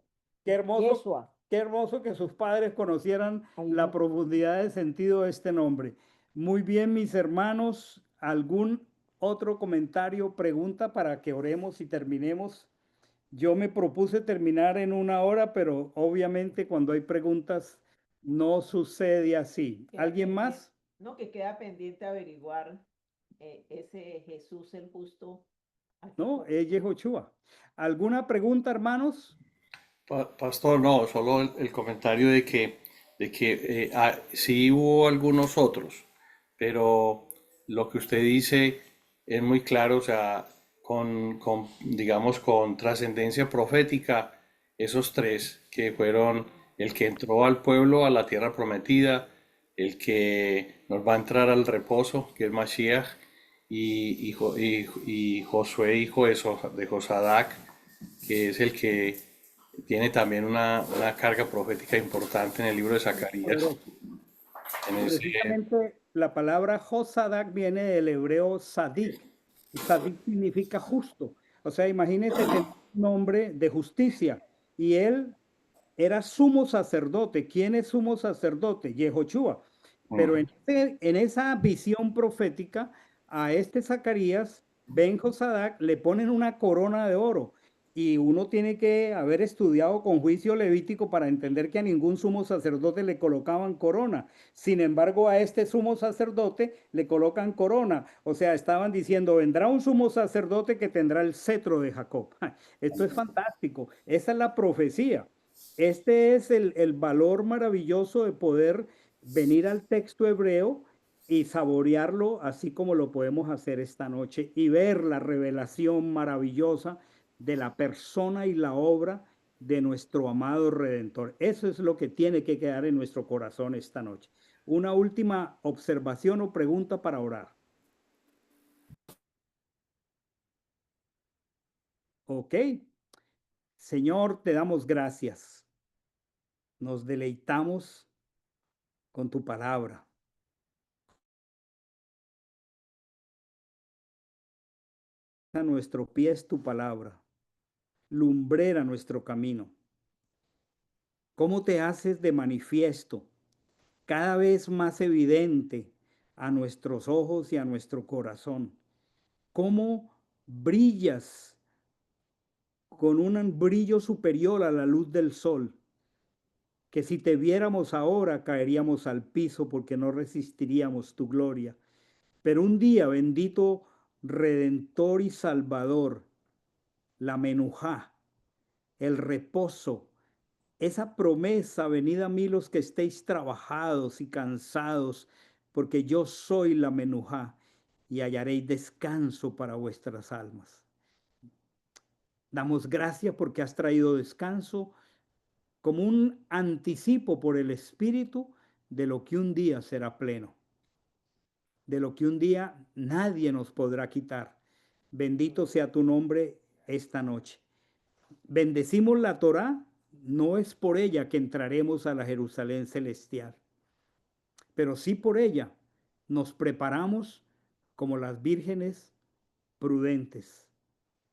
[SPEAKER 1] Qué
[SPEAKER 11] Yeshua.
[SPEAKER 1] hermoso que sus padres conocieran
[SPEAKER 11] Ahí
[SPEAKER 1] la
[SPEAKER 11] me-
[SPEAKER 1] profundidad de sentido de este nombre. Muy bien, mis hermanos, ¿algún otro comentario, pregunta para que oremos y terminemos? Yo me propuse terminar en 1 hora, pero obviamente cuando hay preguntas no sucede así.
[SPEAKER 11] queda
[SPEAKER 1] ¿Alguien
[SPEAKER 11] pendiente,
[SPEAKER 1] más?
[SPEAKER 11] no, que queda pendiente averiguar ese Jesús el justo.
[SPEAKER 1] No, es Yehoshua. ¿Alguna pregunta, hermanos?
[SPEAKER 2] Pastor, no, solo el comentario de que sí hubo algunos otros, pero lo que usted dice es muy claro, o sea, digamos, con trascendencia profética, esos tres que fueron el que entró al pueblo a la tierra prometida, el que nos va a entrar al reposo, que es Mashiach, y Josué, hijo de Josadac, que es el que tiene también una carga profética importante en el libro de Zacarías.
[SPEAKER 1] Correcto.
[SPEAKER 2] En ese,
[SPEAKER 1] Precisamente la palabra Josadak viene del hebreo Sadik. Y Sadik significa justo. O sea, imagínese tener un nombre de justicia. Y él era sumo sacerdote. ¿Quién es sumo sacerdote? Yehoshua. Pero en esa visión profética, a este Zacarías, Ben Josadak, le ponen una corona de oro. Y uno tiene que haber estudiado con juicio levítico para entender que a ningún sumo sacerdote le colocaban corona. Sin embargo, a este sumo sacerdote le colocan corona. O sea, estaban diciendo, vendrá un sumo sacerdote que tendrá el cetro de Jacob. Esto es fantástico. Esa es la profecía. Este es el valor maravilloso de poder venir al texto hebreo y saborearlo así como lo podemos hacer esta noche y ver la revelación maravillosa de la persona y la obra de nuestro amado Redentor. Eso es lo que tiene que quedar en nuestro corazón esta noche. Una última observación o pregunta para orar. Ok. Señor, te damos gracias. Nos deleitamos con tu palabra. A nuestro pie es tu palabra, lumbrera nuestro camino. ¿Cómo te haces de manifiesto, cada vez más evidente a nuestros ojos y a nuestro corazón. Cómo brillas con un brillo superior a la luz del sol, que si te viéramos ahora caeríamos al piso porque no resistiríamos tu gloria. Pero un día, bendito Redentor y Salvador, la menujá, el reposo, esa promesa, venid a mí los que estéis trabajados y cansados, porque yo soy la menujá y hallaréis descanso para vuestras almas. Damos gracias porque has traído descanso como un anticipo por el Espíritu de lo que un día será pleno, de lo que un día nadie nos podrá quitar. Bendito sea tu nombre esta noche. Bendecimos la Torá, no es por ella que entraremos a la Jerusalén celestial, pero sí por ella nos preparamos como las vírgenes prudentes.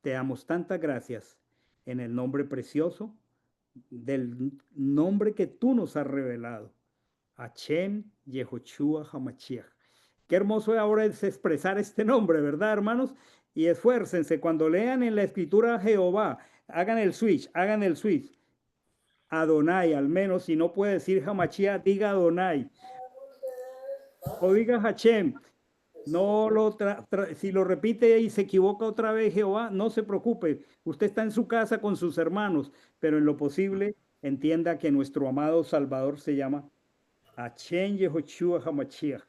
[SPEAKER 1] Te damos tantas gracias en el nombre precioso del nombre que tú nos has revelado, Hashem Yehoshua Hamashiach. Qué hermoso ahora es expresar este nombre, ¿verdad, hermanos? Y esfuércense cuando lean en la escritura Jehová, hagan el switch. Adonai, al menos si no puede decir Hamashiach, diga Adonai o diga Hashem. No lo si lo repite y se equivoca otra vez Jehová, no se preocupe. Usted está en su casa con sus hermanos, pero en lo posible entienda que nuestro amado Salvador se llama Hashem Yehoshua Hamashiach.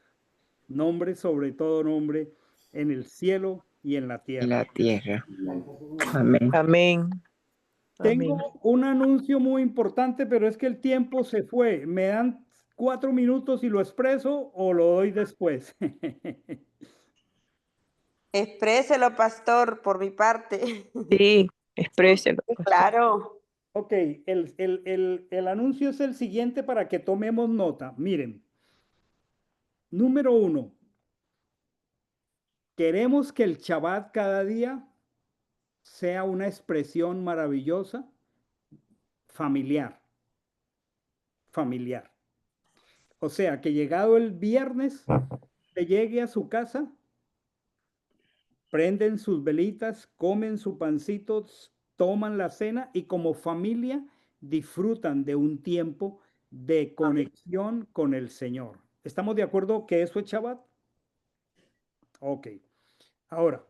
[SPEAKER 1] Nombre sobre todo nombre en el cielo y en la tierra.
[SPEAKER 3] La tierra. Amén.
[SPEAKER 5] Amén.
[SPEAKER 1] Tengo
[SPEAKER 5] Amén.
[SPEAKER 1] un anuncio muy importante, pero es que el tiempo se fue. ¿Me dan 4 minutos y lo expreso o lo doy después?
[SPEAKER 6] Expréselo, pastor, por mi parte.
[SPEAKER 5] Sí, expréselo.
[SPEAKER 6] Claro.
[SPEAKER 1] Ok, el anuncio es el siguiente para que tomemos nota. Miren, número 1, queremos que el Shabbat cada día sea una expresión maravillosa, familiar. O sea, que llegado el viernes, se llegue a su casa, prenden sus velitas, comen su pancito, toman la cena y como familia disfrutan de un tiempo de conexión con el Señor. ¿Estamos de acuerdo que eso es Shabbat? Ok. Ahora,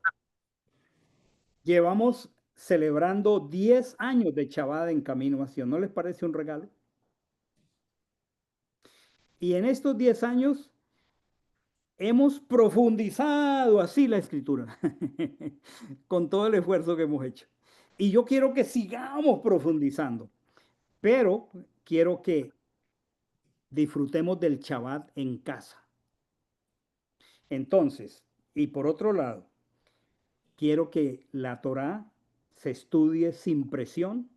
[SPEAKER 1] llevamos celebrando 10 años de Shabbat en Camino a Sion. ¿No les parece un regalo? Y en estos 10 años hemos profundizado así la escritura con todo el esfuerzo que hemos hecho. Y yo quiero que sigamos profundizando, pero quiero que disfrutemos del Shabbat en casa. Entonces, y por otro lado, quiero que la Torá se estudie sin presión,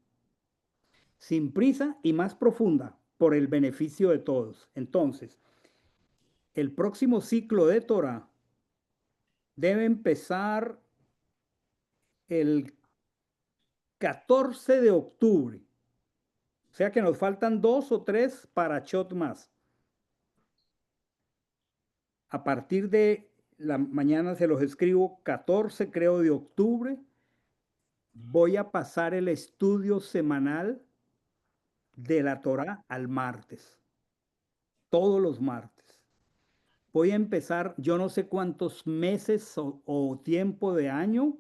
[SPEAKER 1] sin prisa y más profunda por el beneficio de todos. Entonces, el próximo ciclo de Torá debe empezar el 14 de octubre. O sea que nos faltan 2 o 3 parachot más. A partir de la mañana se los escribo, 14 creo de octubre, voy a pasar el estudio semanal de la Torá al martes. Todos los martes. Voy a empezar, yo no sé cuántos meses o tiempo de año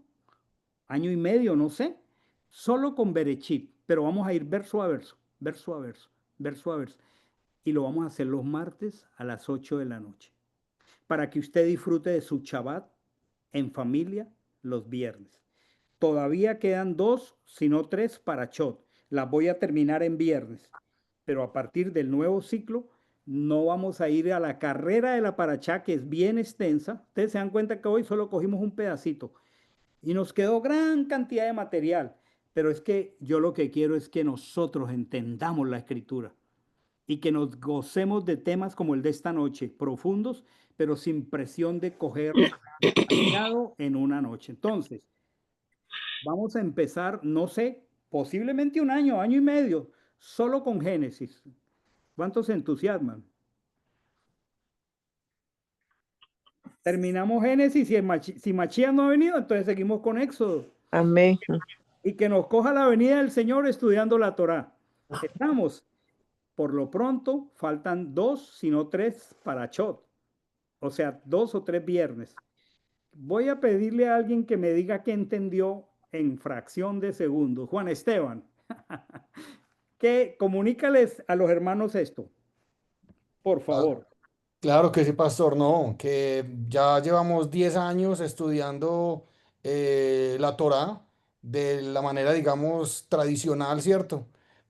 [SPEAKER 1] y medio, no sé, solo con Berechit, pero vamos a ir verso a verso, verso a verso, verso a verso. Y lo vamos a hacer los martes a las 8 de la noche, para que usted disfrute de su Shabbat en familia los viernes. Todavía quedan 2, si no 3 parachot. Las voy a terminar en viernes, pero a partir del nuevo ciclo no vamos a ir a la carrera de la parachá, que es bien extensa. Ustedes se dan cuenta que hoy solo cogimos un pedacito y nos quedó gran cantidad de material, pero es que yo lo que quiero es que nosotros entendamos la escritura y que nos gocemos de temas como el de esta noche, profundos, pero sin presión de coger demasiado en una noche. Entonces, vamos a empezar, no sé, posiblemente un año, año y medio, solo con Génesis. ¿Cuántos se entusiasman? Terminamos Génesis, si Machías no ha venido, entonces seguimos con Éxodo.
[SPEAKER 5] Amén.
[SPEAKER 1] Y que nos coja la venida del Señor estudiando la Torá. Estamos. Por lo pronto, faltan 2, si no 3 para Chot. O sea, 2 o 3 viernes. Voy a pedirle a alguien que me diga qué entendió en fracción de segundos. Juan Esteban, que comunícales a los hermanos esto, por favor.
[SPEAKER 9] Claro que sí, pastor, no, que ya llevamos 10 años estudiando la Torá de la manera, digamos, tradicional, ¿cierto?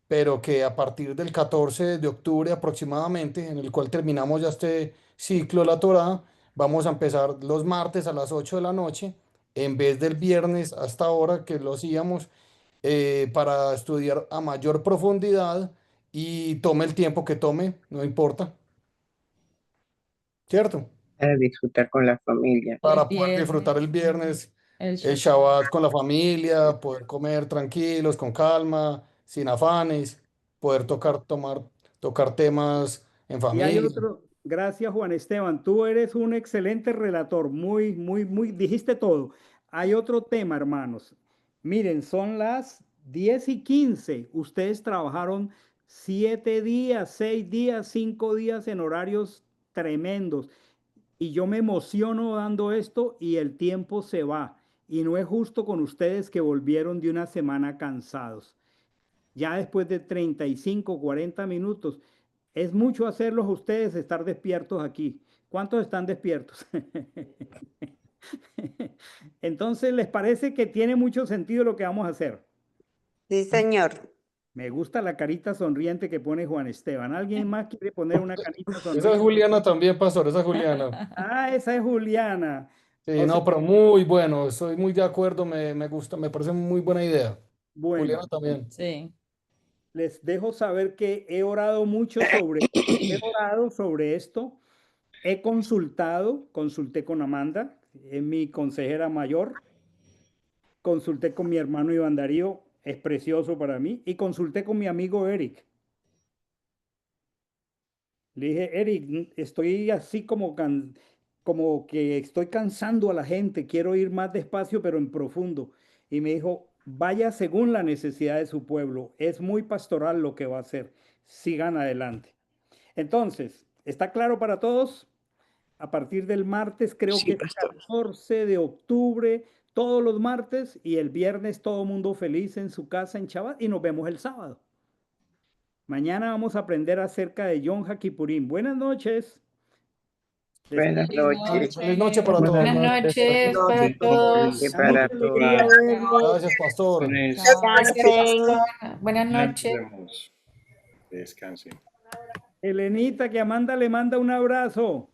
[SPEAKER 9] Pero que a partir del 14 de octubre aproximadamente, en el cual terminamos ya este ciclo de la Torá, vamos a empezar los martes a las 8 de la noche, en vez del viernes hasta ahora que lo hacíamos, para estudiar a mayor profundidad y tome el tiempo que tome, no importa. ¿Cierto?
[SPEAKER 3] Para disfrutar con la familia.
[SPEAKER 9] Para poder disfrutar el viernes,
[SPEAKER 10] el
[SPEAKER 9] el Shabbat con la familia, poder comer tranquilos, con calma, sin afanes, poder tocar temas en
[SPEAKER 1] Y hay
[SPEAKER 9] familia.
[SPEAKER 1] otro, gracias Juan Esteban, tú eres un excelente relator, muy, dijiste todo. Hay otro tema, hermanos. Miren, son las 10:15. Ustedes trabajaron 7 días, 6 días, 5 días en horarios tremendos. Y yo me emociono dando esto y el tiempo se va. Y no es justo con ustedes que volvieron de una semana cansados. Ya después de 35, 40 minutos, es mucho hacerlos ustedes estar despiertos aquí. ¿Cuántos están despiertos? Entonces, ¿les parece que tiene mucho sentido lo que vamos a hacer?
[SPEAKER 6] Sí, señor.
[SPEAKER 1] Me gusta la carita sonriente que pone Juan Esteban. ¿Alguien más quiere poner una carita
[SPEAKER 9] Esa es
[SPEAKER 1] sonriente?
[SPEAKER 9] Juliana también, pastor, esa es Juliana.
[SPEAKER 1] Ah, esa es Juliana.
[SPEAKER 9] Sí,
[SPEAKER 1] O sea,
[SPEAKER 9] no, pero muy bueno, estoy muy de acuerdo, me gusta, me parece muy buena idea.
[SPEAKER 1] bueno,
[SPEAKER 9] Juliana también.
[SPEAKER 10] Sí.
[SPEAKER 1] les dejo saber que he orado mucho he orado sobre esto. Consulté con Amanda, es mi consejera mayor, consulté con mi hermano Iván Darío, es precioso para mí, y consulté con mi amigo Eric. Le dije, Eric, estoy así como que estoy cansando a la gente, quiero ir más despacio, pero en profundo. Y me dijo, vaya según la necesidad de su pueblo, es muy pastoral lo que va a hacer, sigan adelante. Entonces, ¿está claro para todos? A partir del martes, creo que
[SPEAKER 5] Sí,
[SPEAKER 1] es
[SPEAKER 5] pastor.
[SPEAKER 1] 14 de octubre, todos los martes, y el viernes todo mundo feliz en su casa en Shabbat, y nos vemos el sábado. Mañana vamos a aprender acerca de Yom HaKippurim. Buenas noches.
[SPEAKER 3] Buenas noches.
[SPEAKER 9] Feliz noche para
[SPEAKER 10] Buenas
[SPEAKER 9] todos.
[SPEAKER 7] Buenas noches para
[SPEAKER 3] Noche
[SPEAKER 7] todos.
[SPEAKER 3] para
[SPEAKER 1] Mucha alegría
[SPEAKER 3] todos.
[SPEAKER 1] verlos.
[SPEAKER 9] Gracias, pastor.
[SPEAKER 7] Gracias,
[SPEAKER 6] Descansen.
[SPEAKER 7] pastor. Buenas
[SPEAKER 2] Ya nos
[SPEAKER 7] noches.
[SPEAKER 2] vemos. Descansen.
[SPEAKER 1] Elenita, que Amanda le manda un abrazo.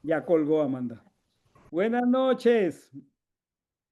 [SPEAKER 1] Ya colgó Amanda. Buenas noches.